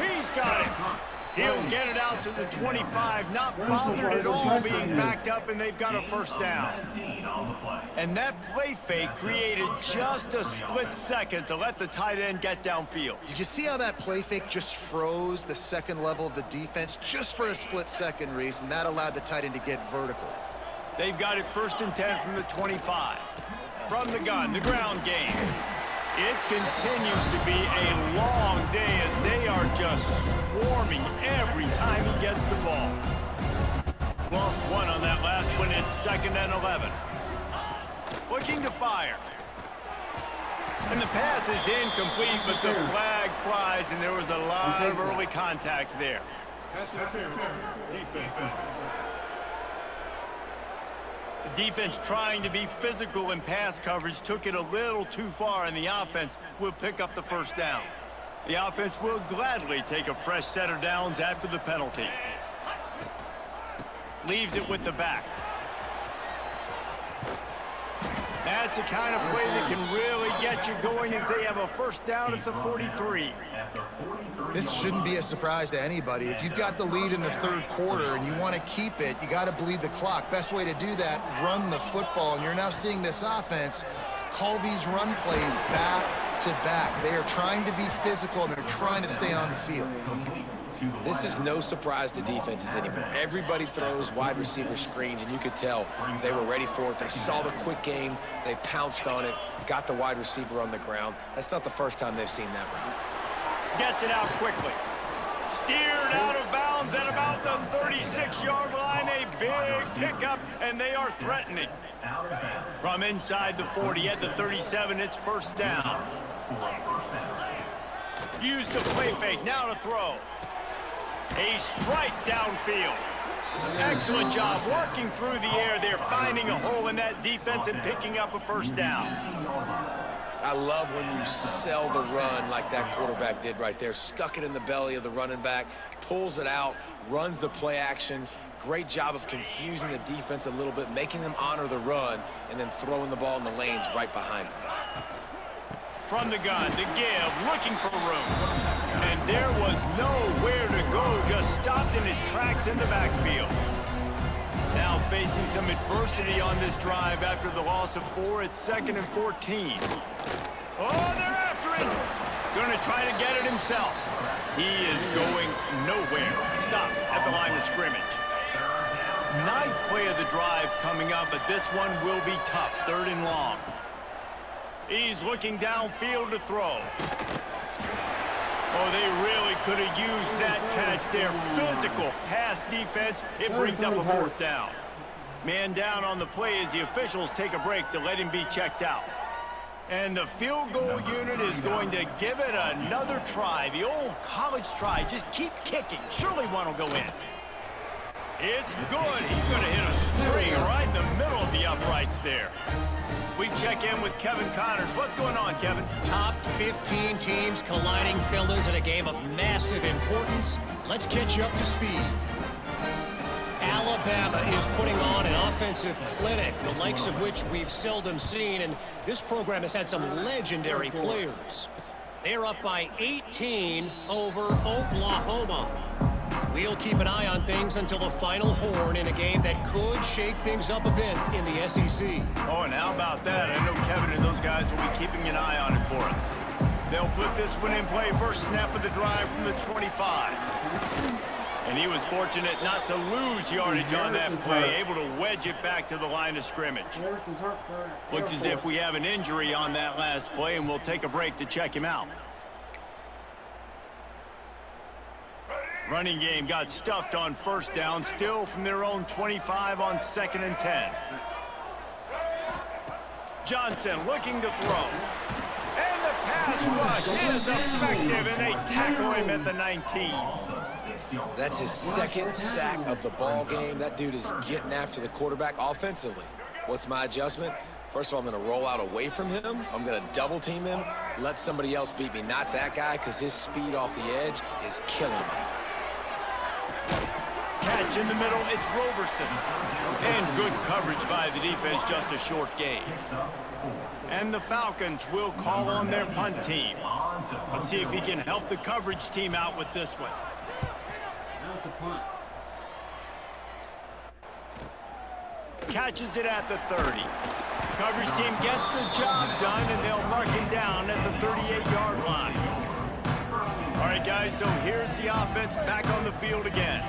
Speaker 2: He's got it. He'll get it out to the 25, not bothered at all being backed up, and they've got a first down. And that play fake created just a split second to let the tight end get downfield.
Speaker 4: Did you see how that play fake just froze the second level of the defense just for a split second, Reese, and that allowed the tight end to get vertical?
Speaker 2: They've got it 1st and 10 from the 25. From the gun, the ground game. It continues to be a long day as they are just swarming every time he gets the ball. Lost 1 on that last one. It's 2nd and 11. Looking to fire. And the pass is incomplete, but the flag flies, and there was a lot of early contact there.
Speaker 5: Pass interference. Defense.
Speaker 2: The defense trying to be physical in pass coverage took it a little too far, and the offense will pick up the first down. The offense will gladly take a fresh set of downs after the penalty. Leaves it with the back. That's the kind of play that can really get you going as they have a first down at the 43.
Speaker 4: This shouldn't be a surprise to anybody. If you've got the lead in the third quarter and you want to keep it, you got to bleed the clock. Best way to do that, run the football. And you're now seeing this offense call these run plays back to back. They are trying to be physical and they're trying to stay on the field.
Speaker 3: This is no surprise to defenses anymore. Everybody throws wide receiver screens, and you could tell they were ready for it. They saw the quick game. They pounced on it, got the wide receiver on the ground. That's not the first time they've seen that route.
Speaker 2: Gets it out quickly. Steered out of bounds at about the 36-yard line. A big pickup, and they are threatening. From inside the 40 at the 37, it's first down. Use the play fake, now to throw. A strike downfield. Excellent job working through the air. They're finding a hole in that defense and picking up a first down.
Speaker 3: I love when you sell the run like that quarterback did right there. Stuck it in the belly of the running back, pulls it out, runs the play action. Great job of confusing the defense a little bit, making them honor the run, and then throwing the ball in the lanes right behind them.
Speaker 2: From the gun, the give, looking for room. And there was nowhere to go, just stopped in his tracks in the backfield. Now facing some adversity on this drive after the loss of 4, it's 2nd and 14. Oh, they're after it! Gonna try to get it himself. He is going nowhere. Stop at the line of scrimmage. 9th play of the drive coming up, but this one will be tough, 3rd and long. He's looking downfield to throw. Oh, they really could have used that catch there. Physical pass defense. It brings up a 4th down. Man down on the play as the officials take a break to let him be checked out. And the field goal unit is going to give it another try. The old college try. Just keep kicking. Surely one will go in. It's good. He's going to hit a string right in the middle of the uprights there. We check in with Kevin Connors. What's going on, Kevin?
Speaker 6: Top 15 teams colliding, fellas, in a game of massive importance. Let's catch you up to speed. Alabama is putting on an offensive clinic, the likes of which we've seldom seen, and this program has had some legendary players. They're up by 18 over Oklahoma. We'll keep an eye on things until the final horn in a game that could shake things up a bit in the SEC.
Speaker 2: Oh, and how about that? I know Kevin and those guys will be keeping an eye on it for us. They'll put this one in play. First snap of the drive from the 25. And he was fortunate not to lose yardage on that play, able to wedge it back to the line of scrimmage. Looks as if we have an injury on that last play, and we'll take a break to check him out. Running game got stuffed on first down, still from their own 25 on 2nd and 10. Johnson looking to throw. And the pass rush is effective, and they tackle him at the 19.
Speaker 3: That's his 2nd sack of the ball game. That dude is getting after the quarterback offensively. What's my adjustment? First of all, I'm going to roll out away from him. I'm going to double team him, let somebody else beat me, not that guy, because his speed off the edge is killing me.
Speaker 2: Catch in the middle, it's Roberson. And good coverage by the defense, just a short gain. And the Falcons will call on their punt team. Let's see if he can help the coverage team out with this one. Catches it at the 30. Coverage team gets the job done, and they'll mark him down at the 38-yard line. All right, guys, so here's the offense back on the field again.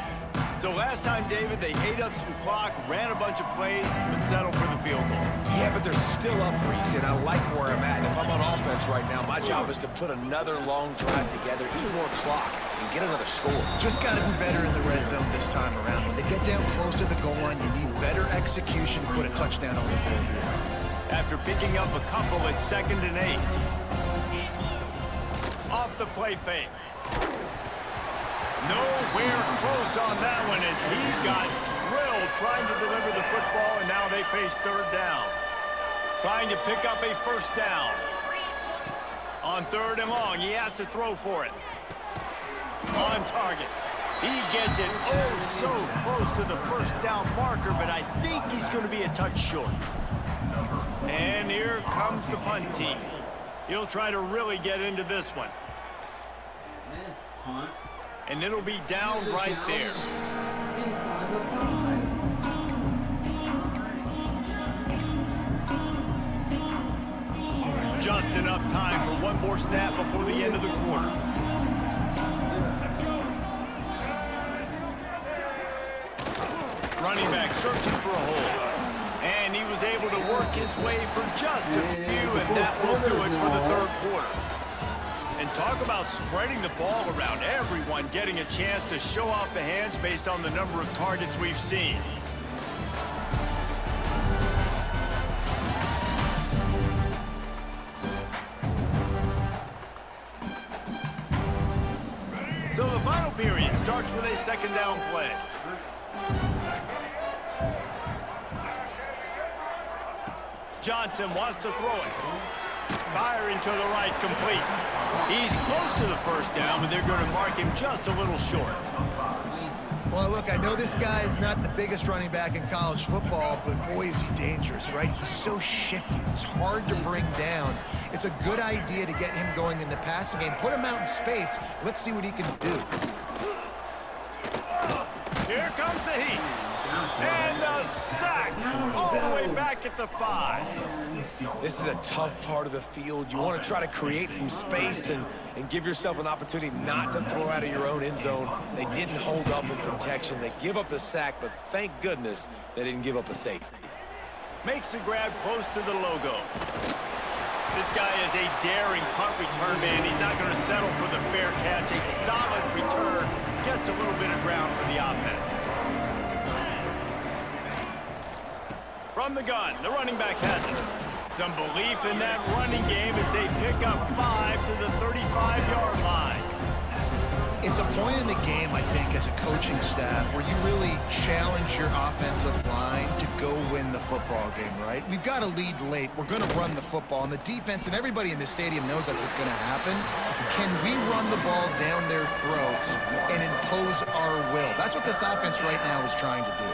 Speaker 2: So last time, David, they ate up some clock, ran a bunch of plays, but settled for the field goal.
Speaker 3: Yeah, but they're still up, Reese, and I like where I'm at. And if I'm on offense right now, my job is to put another long drive together, eat more clock, and get another score.
Speaker 4: Just got to be better in the red zone this time around. When they get down close to the goal line, you need better execution to put a touchdown on the board here.
Speaker 2: After picking up a couple at 2nd and 8. Off the play fake. Nowhere close on that one as he got drilled trying to deliver the football, and now they face 3rd down. Trying to pick up a first down. On 3rd and long, he has to throw for it. On target. He gets it oh so close to the first down marker, but I think he's going to be a touch short. And here comes the punt team. He'll try to really get into this one.
Speaker 1: Punt.
Speaker 2: And it'll be down right there.
Speaker 1: Inside the 5.
Speaker 2: Just enough time for one more snap before the end of the quarter. Running back searching for a hole. And he was able to work his way for just a few, and that will do it for the 3rd quarter. And talk about spreading the ball around, everyone getting a chance to show off the hands based on the number of targets we've seen. So the final period starts with a 2nd down play. Johnson wants to throw it. Firing to the right, complete. He's close to the 1st down, but they're going to mark him just a little short.
Speaker 4: Well, look, I know this guy is not the biggest running back in college football, but boy, is he dangerous, right? He's so shifty. He's hard to bring down. It's a good idea to get him going in the passing game. Put him out in space. Let's see what he can do.
Speaker 2: Here comes the heat. And a sack all the way back at the 5.
Speaker 3: This is a tough part of the field. You want to try to create some space and give yourself an opportunity not to throw out of your own end zone. They didn't hold up in protection. They give up the sack, but thank goodness they didn't give up a safety.
Speaker 2: Makes the grab close to the logo. This guy is a daring punt return man. He's not going to settle for the fair catch. A solid return. Gets a little bit of ground for the offense. From the gun, the running back has it. Some belief in that running game as they pick up 5 to the 35-yard line.
Speaker 4: It's a point in the game, I think, as a coaching staff where you really challenge your offensive line to go win the football game, right? We've got to lead late. We're going to run the football. And the defense and everybody in the stadium knows that's what's going to happen. Can we run the ball down their throats and impose our will? That's what this offense right now is trying to do.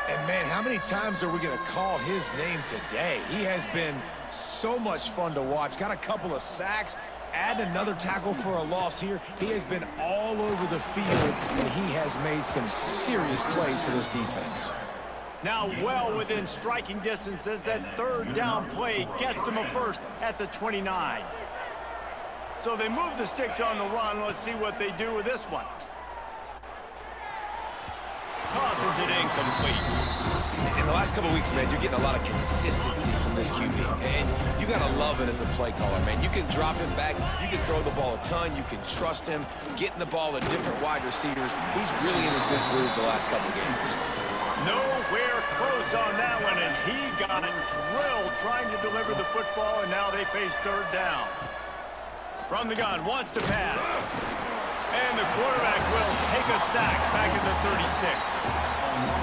Speaker 3: And, man, how many times are we going to call his name today? He has been so much fun to watch. Got a couple of sacks. Add another tackle for a loss here. He has been all over the field, and he has made some serious plays for this defense.
Speaker 2: Now well within striking distance as that 3rd down play gets him a 1st at the 29. So they move the sticks on the run. Let's see what they do with this one. Tosses it incomplete.
Speaker 3: In the last couple of weeks, man, you're getting a lot of consistency from this QB. And you got to love it as a play caller, man. You can drop him back. You can throw the ball a ton. You can trust him, getting the ball to different wide receivers. He's really in a good groove the last couple of games.
Speaker 2: Nowhere close on that one as he got it drilled trying to deliver the football, and now they face 3rd down. From the gun, wants to pass. And the quarterback will take a sack back at the 36.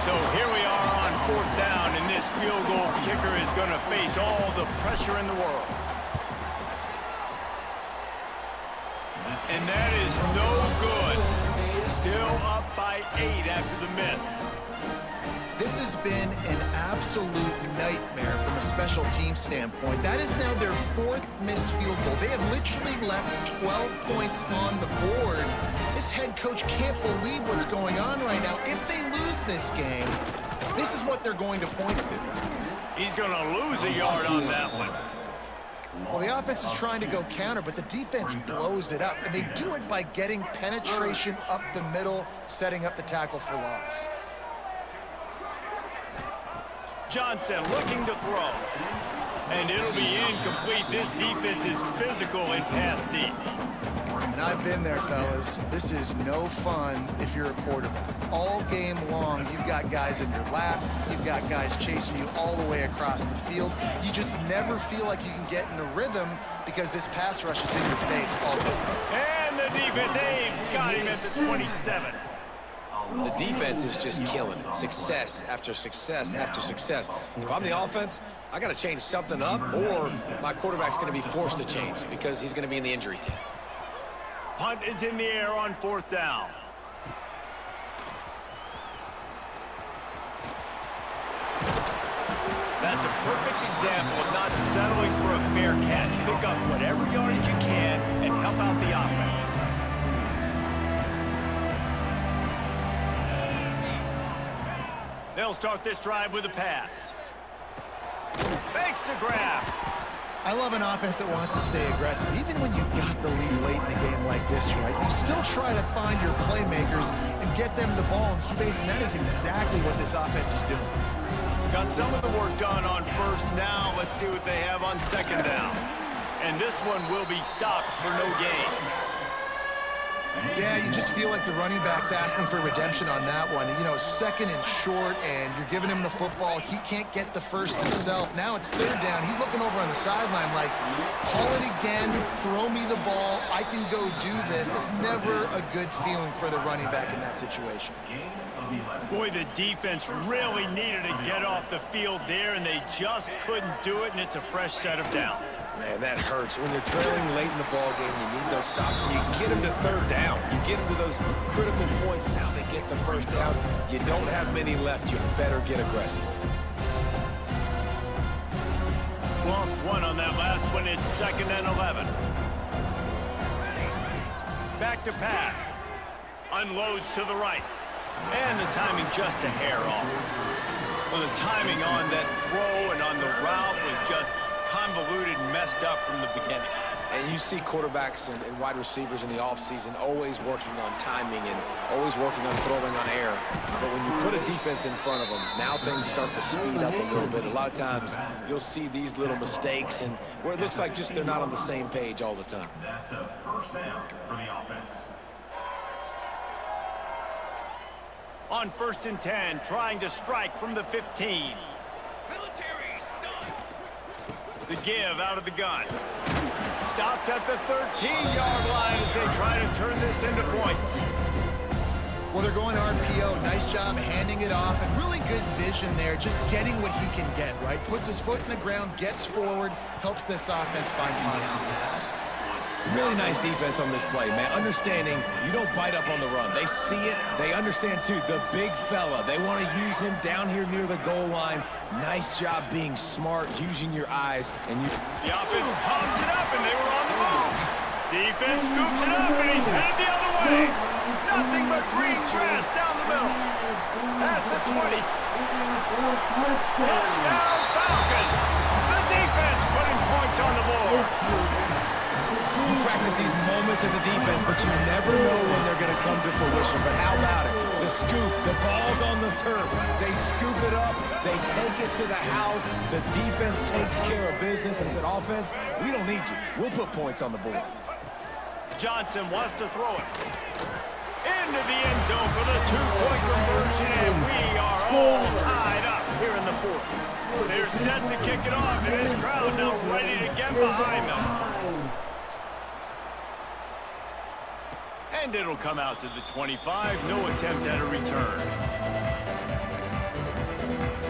Speaker 2: So here we are on 4th down, and this field goal kicker is going to face all the pressure in the world. And that is no good. Still up by 8 after the miss.
Speaker 4: This has been an absolute nightmare from a special team standpoint. That is now their 4th missed field goal. They have literally left 12 points on the board. This head coach can't believe what's going on right now. If they lose this game, this is what they're going to point to.
Speaker 2: He's going to lose a yard on that one.
Speaker 4: Well, the offense is trying to go counter, but the defense blows it up. And they do it by getting penetration up the middle, setting up the tackle for loss.
Speaker 2: Johnson looking to throw. And it'll be incomplete. This defense is physical and pass deep.
Speaker 4: And I've been there, fellas. This is no fun if you're a quarterback. All game long, you've got guys in your lap. You've got guys chasing you all the way across the field. You just never feel like you can get in a rhythm because this pass rush is in your face all day.
Speaker 2: And the defense got him at the 27.
Speaker 3: The defense is just killing it. Success after success after success. If I'm the offense, I got to change something up, or my quarterback's going to be forced to change because he's going to be in the injury tent.
Speaker 2: Punt is in the air on 4th down. That's a perfect example of not settling for a fair catch. Pick up whatever yardage you can and help out the offense. They'll start this drive with a pass. Makes the grab.
Speaker 4: I love an offense that wants to stay aggressive. Even when you've got the lead late in the game like this, right, you still try to find your playmakers and get them the ball in space, and that is exactly what this offense is doing.
Speaker 2: Got some of the work done on 1st. Now let's see what they have on 2nd down. And this one will be stopped for no gain.
Speaker 4: Yeah, you just feel like the running back's asking for redemption on that one. You know, 2nd and short, and you're giving him the football. He can't get the first himself. Now it's 3rd down. He's looking over on the sideline like, call it again, throw me the ball, I can go do this. It's never a good feeling for the running back in that situation.
Speaker 2: Boy, the defense really needed to get off the field there, and they just couldn't do it, and it's a fresh set of downs.
Speaker 3: Man, that hurts. When you're trailing late in the ball game, you need those stops, and you get them to 3rd down. You get them to those critical points. Now they get the 1st down. You don't have many left. You better get aggressive.
Speaker 2: Lost one on that last one. It's 2nd and 11. Back to pass. Unloads to the right. And the timing just a hair off. Well, the timing on that throw and on the route was just convoluted and messed up from the beginning.
Speaker 3: And you see quarterbacks and wide receivers in the offseason always working on timing and always working on throwing on air. But when you put a defense in front of them, now things start to speed up a little bit. A lot of times you'll see these little mistakes and where it looks like just they're not on the same page all the time.
Speaker 7: That's a 1st down for the offense.
Speaker 2: On 1st and 10, trying to strike from the 15. The give out of the gun. Stopped at the 13-yard line as they try to turn this into points.
Speaker 4: Well, they're going RPO. Nice job handing it off, and really good vision there, just getting what he can get, right? Puts his foot in the ground, gets forward, helps this offense find positive points.
Speaker 3: Really nice defense on this play, man. Understanding you don't bite up on the run. They see it. They understand, too, the big fella. They want to use him down here near the goal line. Nice job being smart, using your eyes. And
Speaker 2: the offense pops it up, and they were on the move. Defense scoops it up, and he's headed the other way. Nothing but green grass down the middle. Past the 20. Touchdown, Falcons. The defense putting points on the board.
Speaker 3: You practice these moments as a defense, but you never know when they're going to come to fruition. But how about it? The scoop, the ball's on the turf. They scoop it up. They take it to the house. The defense takes care of business and said, offense, we don't need you. We'll put points on the board.
Speaker 2: Johnson wants to throw it. Into the end zone for the 2-point conversion, and we are all tied up here in the 4th. They're set to kick it off, and this crowd now ready to get behind them. And it'll come out to the 25. No attempt at a return.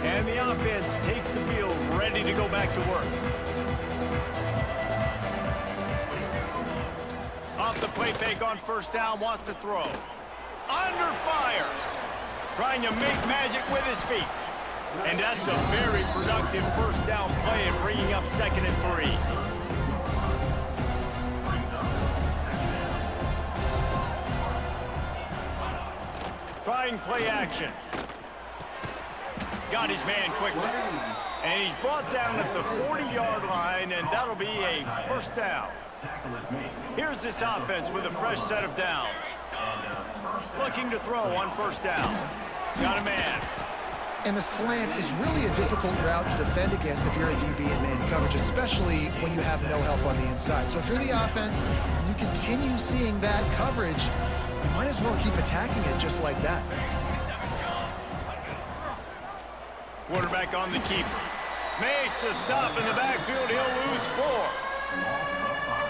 Speaker 2: And the offense takes the field, ready to go back to work. Off the play fake on 1st down, wants to throw. Under fire. Trying to make magic with his feet. And that's a very productive 1st down play and bringing up 2nd and 3. Trying play action. Got his man quickly. And he's brought down at the 40-yard line, and that'll be a 1st down. Here's this offense with a fresh set of downs. Looking to throw on 1st down. Got a man.
Speaker 4: And the slant is really a difficult route to defend against if you're a DB in man coverage, especially when you have no help on the inside. So if you're the offense and you continue seeing that coverage, you might as well keep attacking it just like that.
Speaker 2: Quarterback on the keeper. Makes a stop in the backfield. He'll lose 4.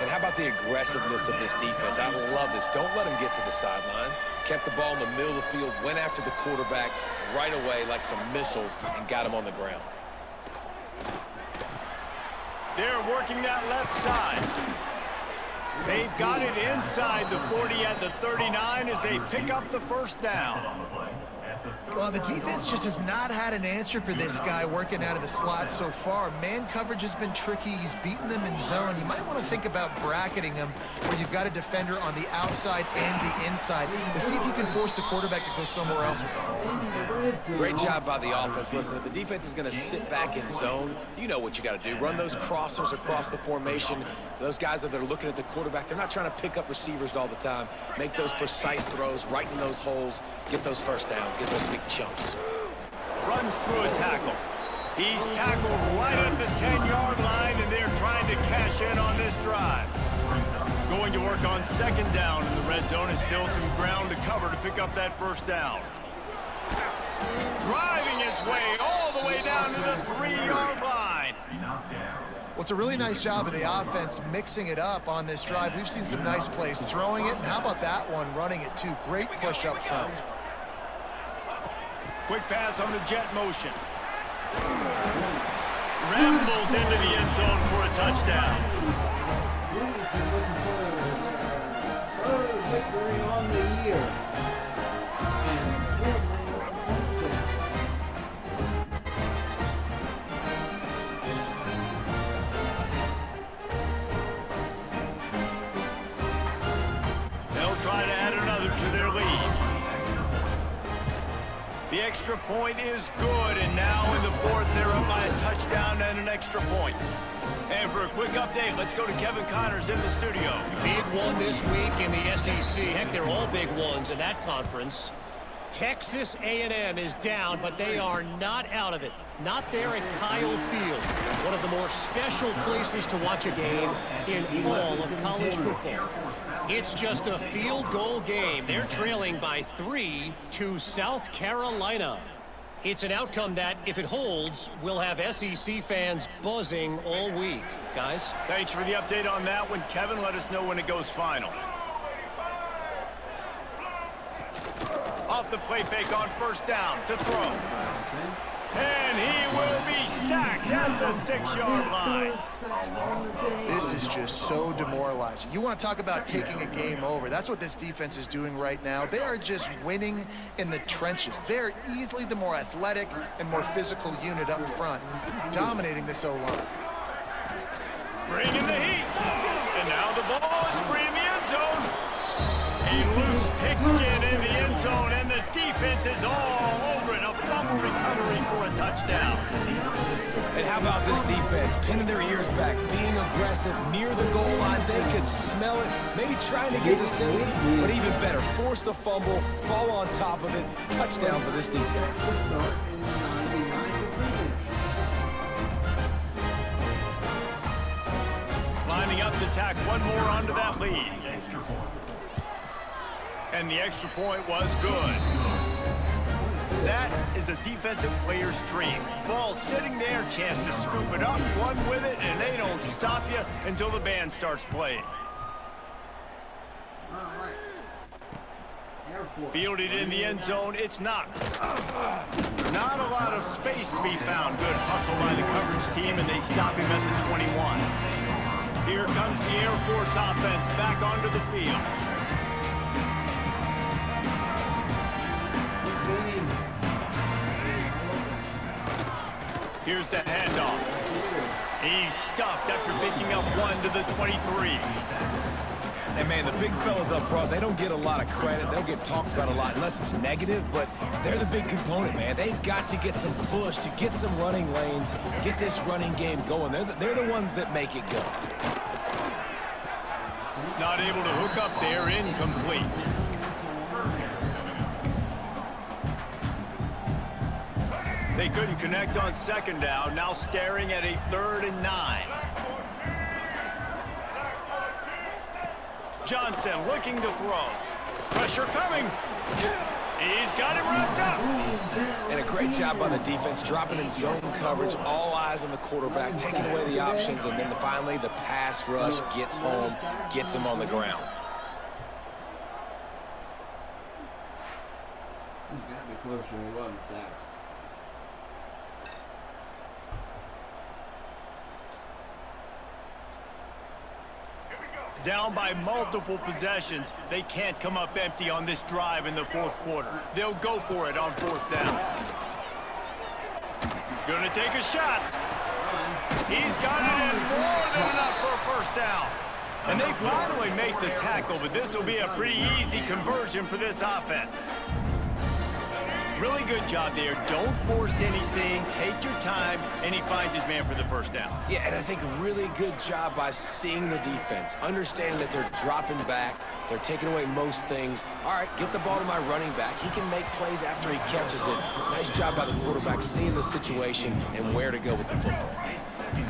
Speaker 3: And how about the aggressiveness of this defense? I love this. Don't let them get to the sideline. Kept the ball in the middle of the field, went after the quarterback right away like some missiles, and got him on the ground.
Speaker 2: They're working that left side. They've got it inside the 40 at the 39 as they pick up the first down.
Speaker 4: Well, the defense just has not had an answer for this guy working out of the slot so far. Man coverage has been tricky. He's beaten them in zone. You might want to think about bracketing him where you've got a defender on the outside and the inside to see if you can force the quarterback to go somewhere else.
Speaker 3: Great job by the offense. Listen, if the defense is going to sit back in zone, you know what you got to do. Run those crossers across the formation. Those guys that are looking at the quarterback, they're not trying to pick up receivers all the time. Make those precise throws right in those holes. Get those first downs. Get those big chunks.
Speaker 2: Runs through a tackle. He's tackled right at the 10-yard line, and they're trying to cash in on this drive. Going to work on second down in the red zone, and still some ground to cover to pick up that first down. Driving his way all the way down to the 3-yard line.
Speaker 4: Well, it's a really nice job of the offense mixing it up on this drive. We've seen some nice plays throwing it, and how about that one running it too? Great push up front.
Speaker 2: Quick pass on the jet motion. Rambles into the end zone for a touchdown.
Speaker 1: Bloomington looking for their third victory on the year. And
Speaker 2: they'll try to add another to their lead. The extra point is good, and now in the fourth, they're up by a touchdown and an extra point. And for a quick update, let's go to Kevin Connors in the studio.
Speaker 6: Big one this week in the SEC. Heck, they're all big ones in that conference. Texas A&M is down, but they are not out of it. Not there at Kyle Field, one of the more special places to watch a game in all of college football. It's just a field goal game. They're trailing by 3 to South Carolina. It's an outcome that, if it holds, will have SEC fans buzzing all week. Guys?
Speaker 2: Thanks for the update on that one, Kevin. Let us know when it goes final. Off the play fake on first down to throw. And he will be sacked at the 6-yard line.
Speaker 4: This is just so demoralizing. You want to talk about taking a game over. That's what this defense is doing right now. They are just winning in the trenches. They're easily the more athletic and more physical unit up front, dominating this O-line.
Speaker 2: Bringing the heat. And now the ball is free in the end zone. A loose pigskin in the end zone, and the defense is all over it. A fumble recovery for a touchdown.
Speaker 3: And how about this defense? Pinning their ears back, being aggressive near the goal line. They could smell it, maybe trying to get to safety, but even better, force the fumble, fall on top of it. Touchdown for this defense.
Speaker 2: Lining up to tack one more onto that lead. And the extra point was good. That is a defensive player's dream. Ball sitting there, chance to scoop it up, run with it, and they don't stop you until the band starts playing. Fielded in the end zone, it's not. Not a lot of space to be found. Good hustle by the coverage team, and they stop him at the 21. Here comes the Air Force offense back onto the field. Here's the handoff. He's stuffed after picking up one to the 23.
Speaker 3: And man, the big fellas up front, they don't get a lot of credit. They'll get talked about a lot unless it's negative, but they're the big component, man. They've got to get some push, to get some running lanes, get this running game going. They're the ones that make it go.
Speaker 2: Not able to hook up there, incomplete. They couldn't connect on second down, now staring at a 3rd and 9. Johnson looking to throw. Pressure coming. He's got him wrapped up.
Speaker 3: And a great job by the defense, dropping in zone coverage, all eyes on the quarterback, taking away the options, and then finally the pass rush gets home, gets him on the ground.
Speaker 1: He's got to be closer to 11 sacks.
Speaker 2: Down by multiple possessions, they can't come up empty on this drive in the fourth quarter. They'll go for it on fourth down. Gonna take a shot. He's got it in, more than enough for a first down. And they finally make the tackle, but this will be a pretty easy conversion for this offense. Really good job there. Don't force anything. Take your time, and he finds his man for the first down.
Speaker 3: Yeah, and I think really good job by seeing the defense. Understand that they're dropping back. They're taking away most things. All right, get the ball to my running back. He can make plays after he catches it. Nice job by the quarterback seeing the situation and where to go with the football.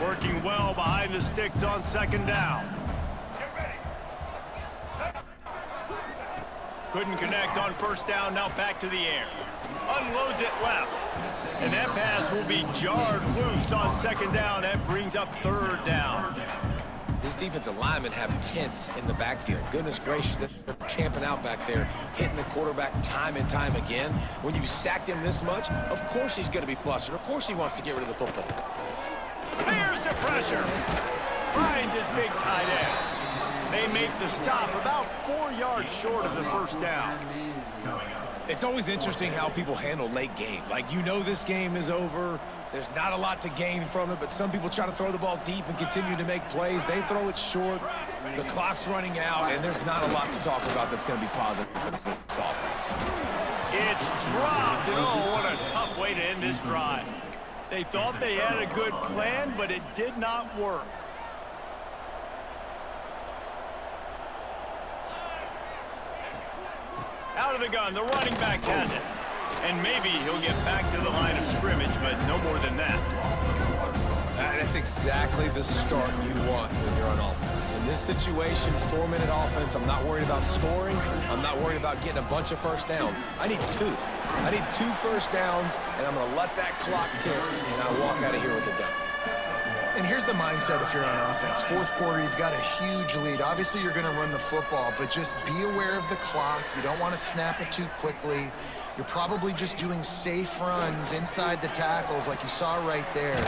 Speaker 2: Working well behind the sticks on second down. Couldn't connect on first down. Now back to the air. Unloads it left. And that pass will be jarred loose on second down. That brings up third down.
Speaker 3: These defensive linemen have tents in the backfield. Goodness gracious, they're camping out back there, hitting the quarterback time and time again. When you've sacked him this much, of course he's going to be flustered. Of course he wants to get rid of the football.
Speaker 2: Here's the pressure. Finds his big tight end. They make the stop about 4 yards short of the first down.
Speaker 3: It's always interesting how people handle late game. Like, you know this game is over. There's not a lot to gain from it, but some people try to throw the ball deep and continue to make plays. They throw it short. The clock's running out, and there's not a lot to talk about that's going to be positive for the Beavers offense.
Speaker 2: It's dropped, and oh, what a tough way to end this drive. They thought they had a good plan, but it did not work. Out of the gun, the running back has it. And maybe he'll get back to the line of scrimmage, but no more than that.
Speaker 3: That's exactly the start you want when you're on offense. In this situation, 4-minute offense, I'm not worried about scoring. I'm not worried about getting a bunch of first downs. I need 2. I need 2 first downs, and I'm going to let that clock tick, and I walk out of here with a W.
Speaker 4: And here's the mindset if you're on offense. Fourth quarter, you've got a huge lead. Obviously, you're going to run the football, but just be aware of the clock. You don't want to snap it too quickly. You're probably just doing safe runs inside the tackles like you saw right there.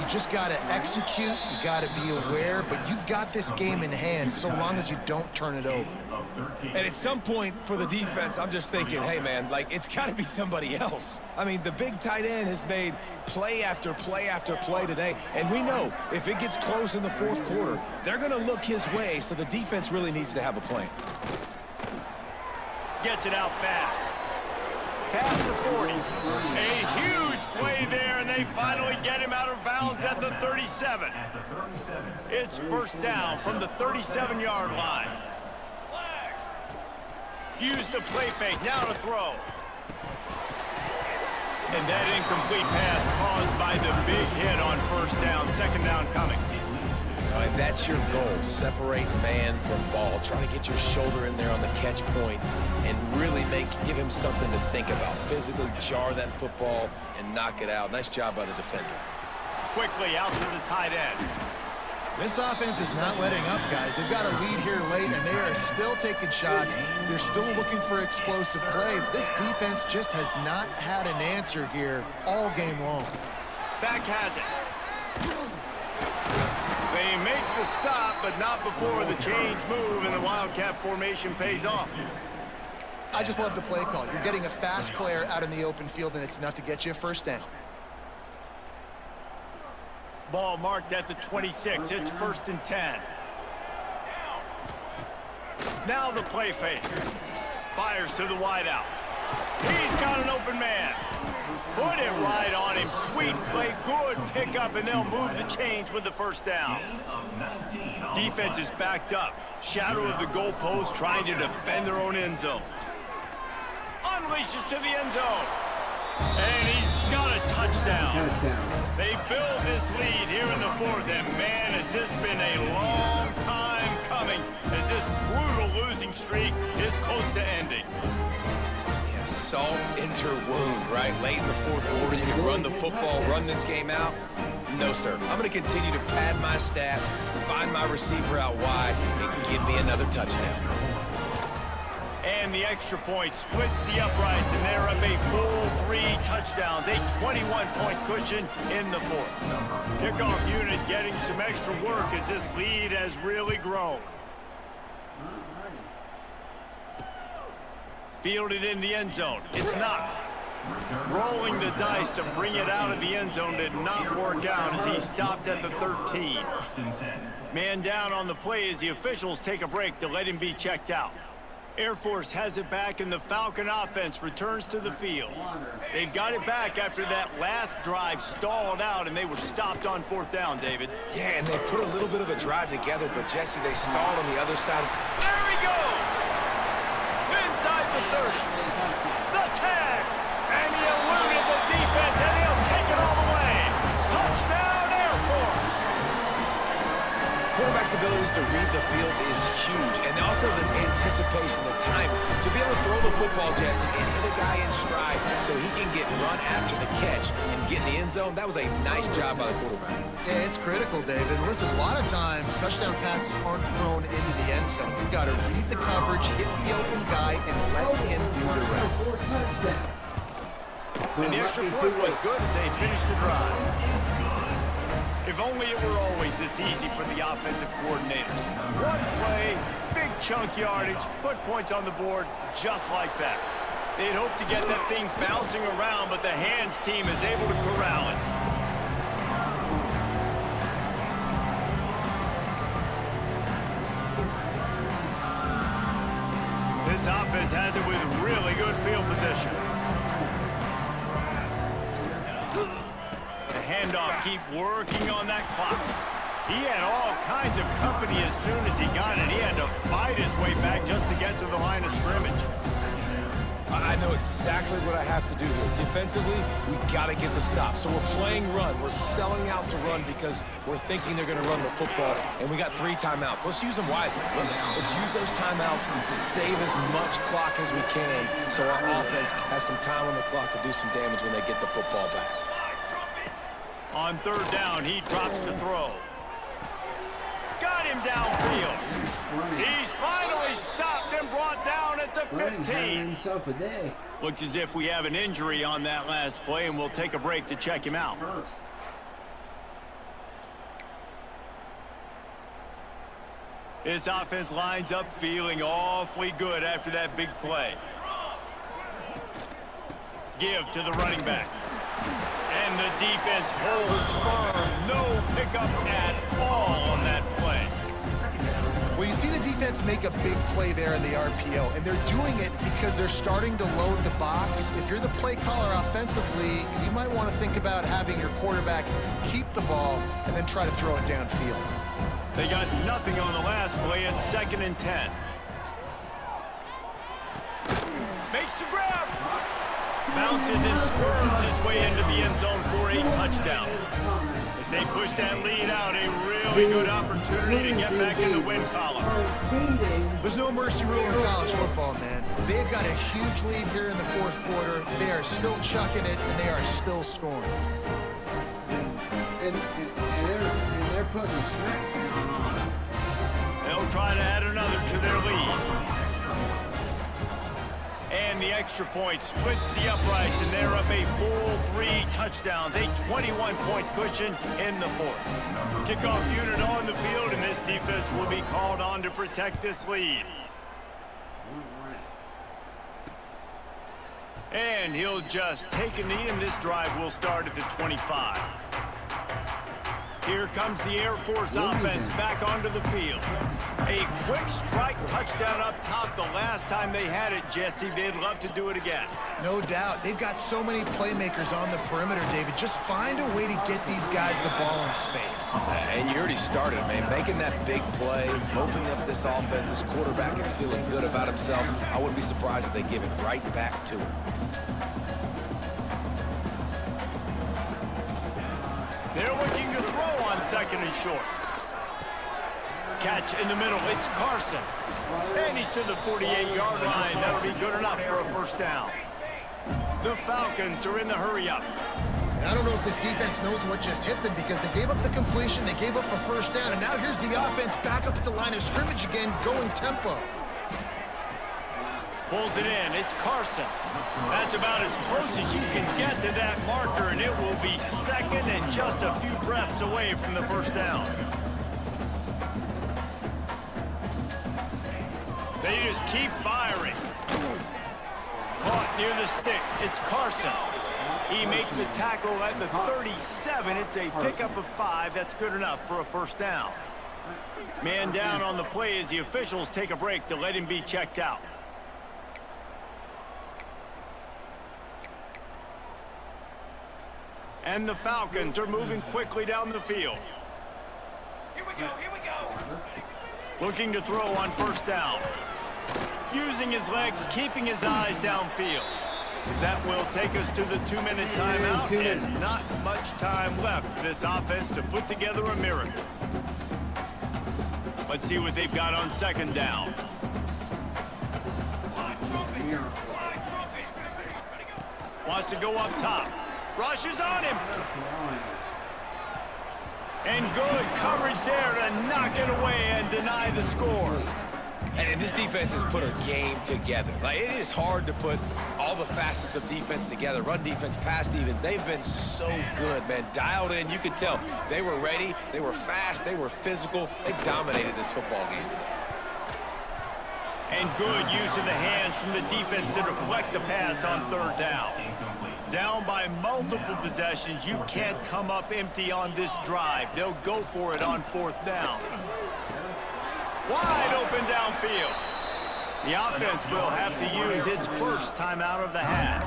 Speaker 4: You just got to execute. You got to be aware, but you've got this game in hand so long as you don't turn it over.
Speaker 3: And at some point for the defense, I'm just thinking, hey, man, like, it's got to be somebody else. I mean, the big tight end has made play after play after play today, and we know if it gets close in the fourth quarter, they're going to look his way, so the defense really needs to have a plan.
Speaker 2: Gets it out fast. Past the 40. A huge play there, and they finally get him out of bounds at the 37. It's first down from the 37-yard line. Use the play fake, now to throw. And that incomplete pass caused by the big hit on first down. Second down coming.
Speaker 3: All right, that's your goal. Separate man from ball. Try to get your shoulder in there on the catch point and really give him something to think about. Physically jar that football and knock it out. Nice job by the defender.
Speaker 2: Quickly out to the tight end.
Speaker 4: This offense is not letting up, guys. They've got a lead here late, and they are still taking shots. They're still looking for explosive plays. This defense just has not had an answer here all game long.
Speaker 2: Back has it. They make the stop, but not before the chains move and the Wildcat formation pays off.
Speaker 4: I just love the play call. You're getting a fast player out in the open field, and it's enough to get you a first down.
Speaker 2: Ball marked at the 26. It's 1st and 10. Now the play fake. Fires to the wideout. He's got an open man. Put it right on him. Sweet play. Good pickup, and they'll move the chains with the first down. Defense is backed up. Shadow of the goalpost, trying to defend their own end zone. Unleashes to the end zone. And he's got a touchdown. They build this lead here in the fourth, and man, has this been a long time coming as this brutal losing streak is close to ending.
Speaker 3: Yeah, Salt into wound, right? Late in the fourth quarter, you can run the football, run this game out. No, sir. I'm going to continue to pad my stats, find my receiver out wide, and give me another touchdown.
Speaker 2: And the extra point splits the uprights, and they're up a full 3 touchdowns, a 21-point cushion in the fourth. Kickoff unit getting some extra work as this lead has really grown. Fielded in the end zone. It's Knox. Rolling the dice to bring it out of the end zone did not work out as he stopped at the 13. Man down on the play as the officials take a break to let him be checked out. Air Force has it back, and the Falcon offense returns to the field. They've got it back after that last drive stalled out, and they were stopped on 4th down, David.
Speaker 3: Yeah, and they put a little bit of a drive together, but, Jesse, they stalled on the other side.
Speaker 2: There he goes! Inside the 30. The tag! And he eluded the defense, and he'll take it all the way. Touchdown, Air Force!
Speaker 3: Quarterback's abilities to read the field is huge, and also the anticipation, the time to be able to throw the football, Jesse, and hit a guy in stride so he can get run after the catch and get in the end zone. That was a nice job by the quarterback.
Speaker 4: Yeah, it's critical, David. Listen, a lot of times touchdown passes aren't thrown into the end zone. You've got to read the coverage, hit the open guy, and let him do the rest.
Speaker 2: And the extra point was good as they finished the drive. If only it were always this easy for the offensive coordinators. One play, big chunk yardage, put points on the board just like that. They'd hope to get that thing bouncing around, but the hands team is able to corral it. This offense has it with really good field position. The handoff, keep working on that clock. He had all kinds of company as soon as he got it. He had to fight his way back just to get to the line of scrimmage.
Speaker 3: I know exactly what I have to do here. Defensively, we got to get the stop. So we're playing run. We're selling out to run because we're thinking they're going to run the football, and we got 3 timeouts. Let's use them wisely. Let's use those timeouts, save as much clock as we can so our offense has some time on the clock to do some damage when they get the football back.
Speaker 2: On 3rd down, he drops to throw. Got him downfield. He's finally stopped and brought down at the 15. Looks as if we have an injury on that last play, and we'll take a break to check him out. This offense lines up feeling awfully good after that big play. Give to the running back. And the defense holds firm. No pickup at all on that play.
Speaker 4: Well, you see the defense make a big play there in the RPO, and they're doing it because they're starting to load the box. If you're the play caller offensively, you might want to think about having your quarterback keep the ball and then try to throw it downfield.
Speaker 2: They got nothing on the last play. It's 2nd and 10. Makes the grab. Bounces and squirms his way into the end zone for a touchdown. As they push that lead out, a really good opportunity to get back in the win column.
Speaker 4: There's no mercy rule in college football, man. They've got a huge lead here in the 4th quarter. They are still chucking it, and they are still scoring.
Speaker 1: And they're putting a smackdown on them.
Speaker 2: They'll try to add another to their lead. And the extra point splits the uprights, and they're up a full 3 touchdowns, a 21-point cushion in the 4th. Kickoff unit on the field, and this defense will be called on to protect this lead. And he'll just take a knee, and this drive will start at the 25. Here comes the Air Force offense back onto the field. A quick strike touchdown up top the last time they had it, Jesse. They'd love to do it again.
Speaker 4: No doubt. They've got so many playmakers on the perimeter, David. Just find a way to get these guys the ball in space.
Speaker 3: And you already started, man. Making that big play, opening up this offense. This quarterback is feeling good about himself. I wouldn't be surprised if they give it right back to him.
Speaker 2: They're looking to throw on 2nd and short. Catch in the middle. It's Carson. And he's to the 48-yard line. That'll be good enough for a 1st down. The Falcons are in the hurry-up.
Speaker 4: And I don't know if this defense knows what just hit them because they gave up the completion, they gave up a first down, and now here's the offense back up at the line of scrimmage again, going tempo.
Speaker 2: Pulls it in. It's Carson. That's about as close as you can get to that marker, and it will be second and just a few breaths away from the first down. They just keep firing. Caught near the sticks. It's Carson. He makes the tackle at the 37. It's a pickup of 5. That's good enough for a first down. Man down on the play as the officials take a break to let him be checked out. And the Falcons are moving quickly down the field.
Speaker 3: Here we go, here we go.
Speaker 2: Looking to throw on first down. Using his legs, keeping his eyes downfield. That will take us to the 2-minute timeout, and not much time left for this offense to put together a miracle. Let's see what they've got on second down. Wants to go up top. Rushes on him. And good coverage there to knock it away and deny the score.
Speaker 3: And this defense has put a game together. Like, it is hard to put all the facets of defense together. Run defense, pass defense. They've been so good, man. Dialed in. You could tell they were ready. They were fast. They were physical. They dominated this football game today.
Speaker 2: And good use of the hands from the defense to deflect the pass on third down. Down by multiple possessions. You can't come up empty on this drive. They'll go for it on fourth down. Wide open downfield. The offense will have to use its first timeout of the half.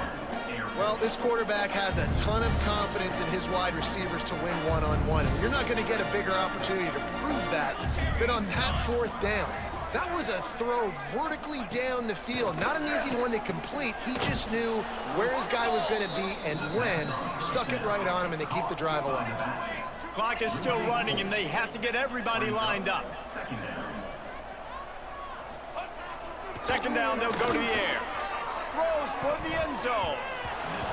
Speaker 4: Well, this quarterback has a ton of confidence in his wide receivers to win one-on-one. You're not going to get a bigger opportunity to prove that than on that fourth down. That was a throw vertically down the field. Not an easy one to complete. He just knew where his guy was going to be and when. Stuck it right on him, and they keep the drive alive.
Speaker 2: Clock is still running, and they have to get everybody lined up. Second down, they'll go to the air. Throws toward the end zone.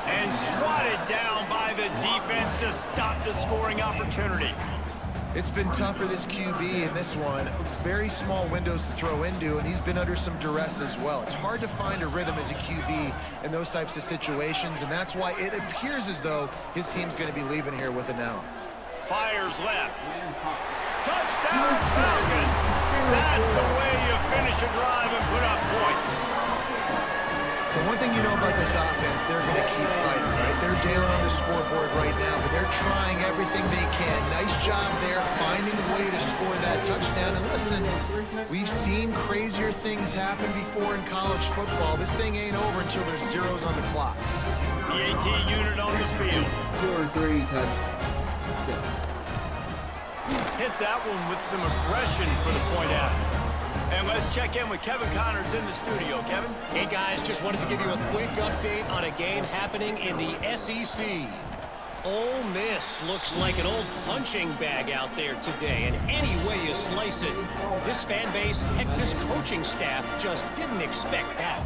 Speaker 2: And swatted down by the defense to stop the scoring opportunity.
Speaker 4: It's been tough for this QB in this one. Very small windows to throw into, and he's been under some duress as well. It's hard to find a rhythm as a QB in those types of situations, and that's why it appears as though his team's going to be leaving here with a now.
Speaker 2: Fires left. Touchdown, Falcons! That's the way you finish a drive and put up points.
Speaker 4: The one thing you know about this offense, they're going to keep fighting, right? They're down on the scoreboard right now, but they're trying everything they can. Nice job there, finding a way to score that touchdown. And listen, we've seen crazier things happen before in college football. This thing ain't over until there's zeros on the clock.
Speaker 2: The AT unit on the field.
Speaker 1: 2 or 3 touchdowns.
Speaker 2: Hit that one with some aggression for the point after. And let's check in with Kevin Connors in the studio. Kevin?
Speaker 6: Hey, guys, just wanted to give you a quick update on a game happening in the SEC. Ole Miss looks like an old punching bag out there today, and any way you slice it. This fan base, heck, this coaching staff just didn't expect that.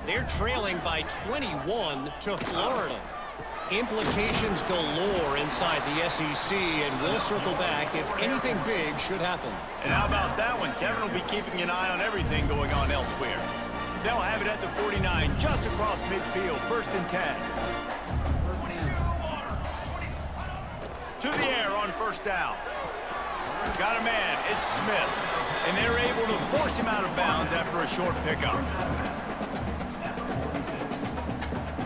Speaker 6: They're trailing by 21 to Florida. Implications galore inside the SEC, and we'll circle back if anything big should happen.
Speaker 2: And how about that one? Kevin will be keeping an eye on everything going on elsewhere. They'll have it at the 49, just across midfield, 1st and 10. To the air on first down. Got a man, it's Smith. And they're able to force him out of bounds after a short pickup.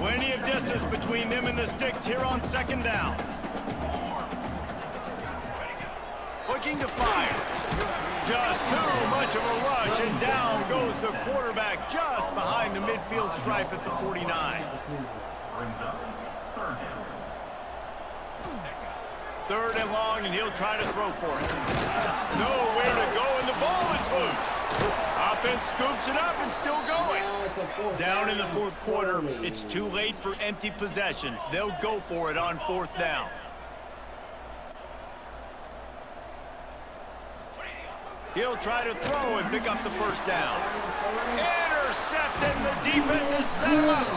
Speaker 2: Plenty of distance between them and the sticks here on second down. Looking to fire. Just too much of a rush, and down goes the quarterback just behind the midfield stripe at the 49. Third and long, and he'll try to throw for it. Nowhere to go, and the ball is loose. Offense scoops it up and still going. Down in the fourth quarter, it's too late for empty possessions. They'll go for it on fourth down. He'll try to throw and pick up the first down. Intercepted, the defense is set him up.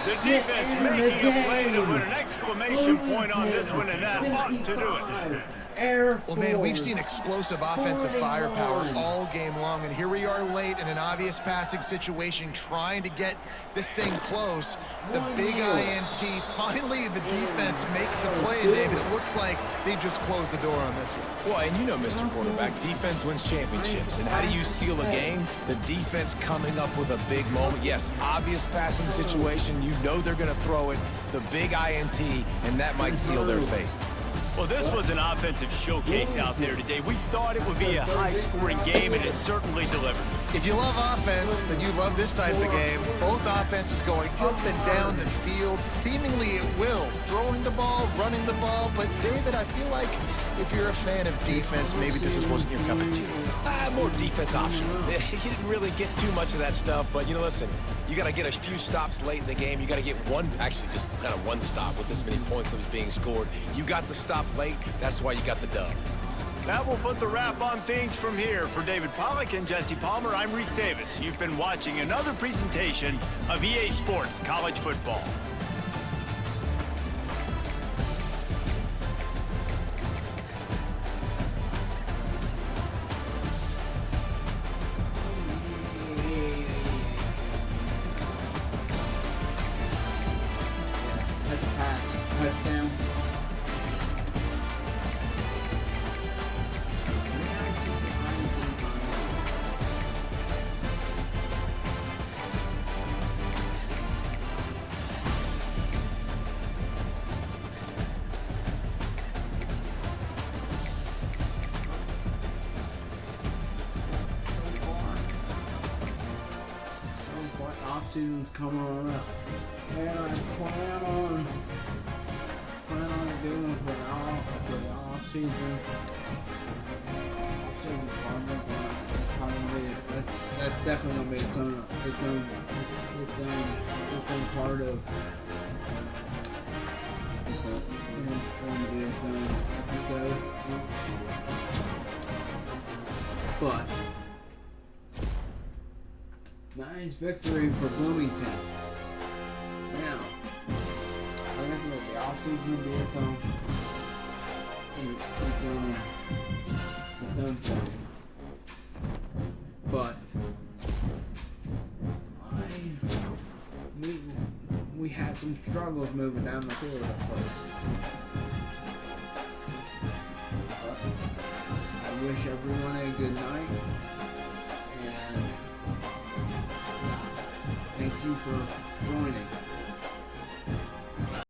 Speaker 2: The defense making a play to put an exclamation point on this one, and that ought to do it.
Speaker 1: Air
Speaker 4: Well, man, we've
Speaker 1: Force,
Speaker 4: seen explosive offensive firepower
Speaker 1: 41.
Speaker 4: all game long, and here we are late in an obvious passing situation trying to get this thing close. The big INT, finally the defense makes a play, and David, it looks like they just closed the door on this one.
Speaker 3: Well, and you know, Mr. Quarterback, defense wins championships. And how do you seal a game? The defense coming up with a big moment. Yes, obvious passing situation. You know they're going to throw it. The big INT, and that might seal their fate.
Speaker 2: Well, this was an offensive showcase out there today. We thought it would be a high-scoring game, and it certainly delivered.
Speaker 4: If you love offense, then you love this type of game. Both offenses going up and down the field, seemingly at will. Throwing the ball, running the ball. But, David, I feel like if you're a fan of defense, maybe this wasn't your cup of tea.
Speaker 3: More defense optional. You didn't really get too much of that stuff, but, you know, listen, you got to get a few stops late in the game. You got to get one, actually just kind of one stop with this many points that was being scored. You got the stop late. That's why you got the dub.
Speaker 2: That will put the wrap on things from here. For David Pollack and Jesse Palmer, I'm Reese Davis. You've been watching another presentation of EA Sports College Football.
Speaker 1: Let's pass. Touchdown. Offseason's coming on up, and I plan on doing for the off season. That's definitely gonna be its own part of. It's going to be its own episode, but. Nice victory for Bloomington. Now, I guess the offseason will be its own thing. But we had some struggles moving down the field at first. I wish everyone a good night, and thank you for joining.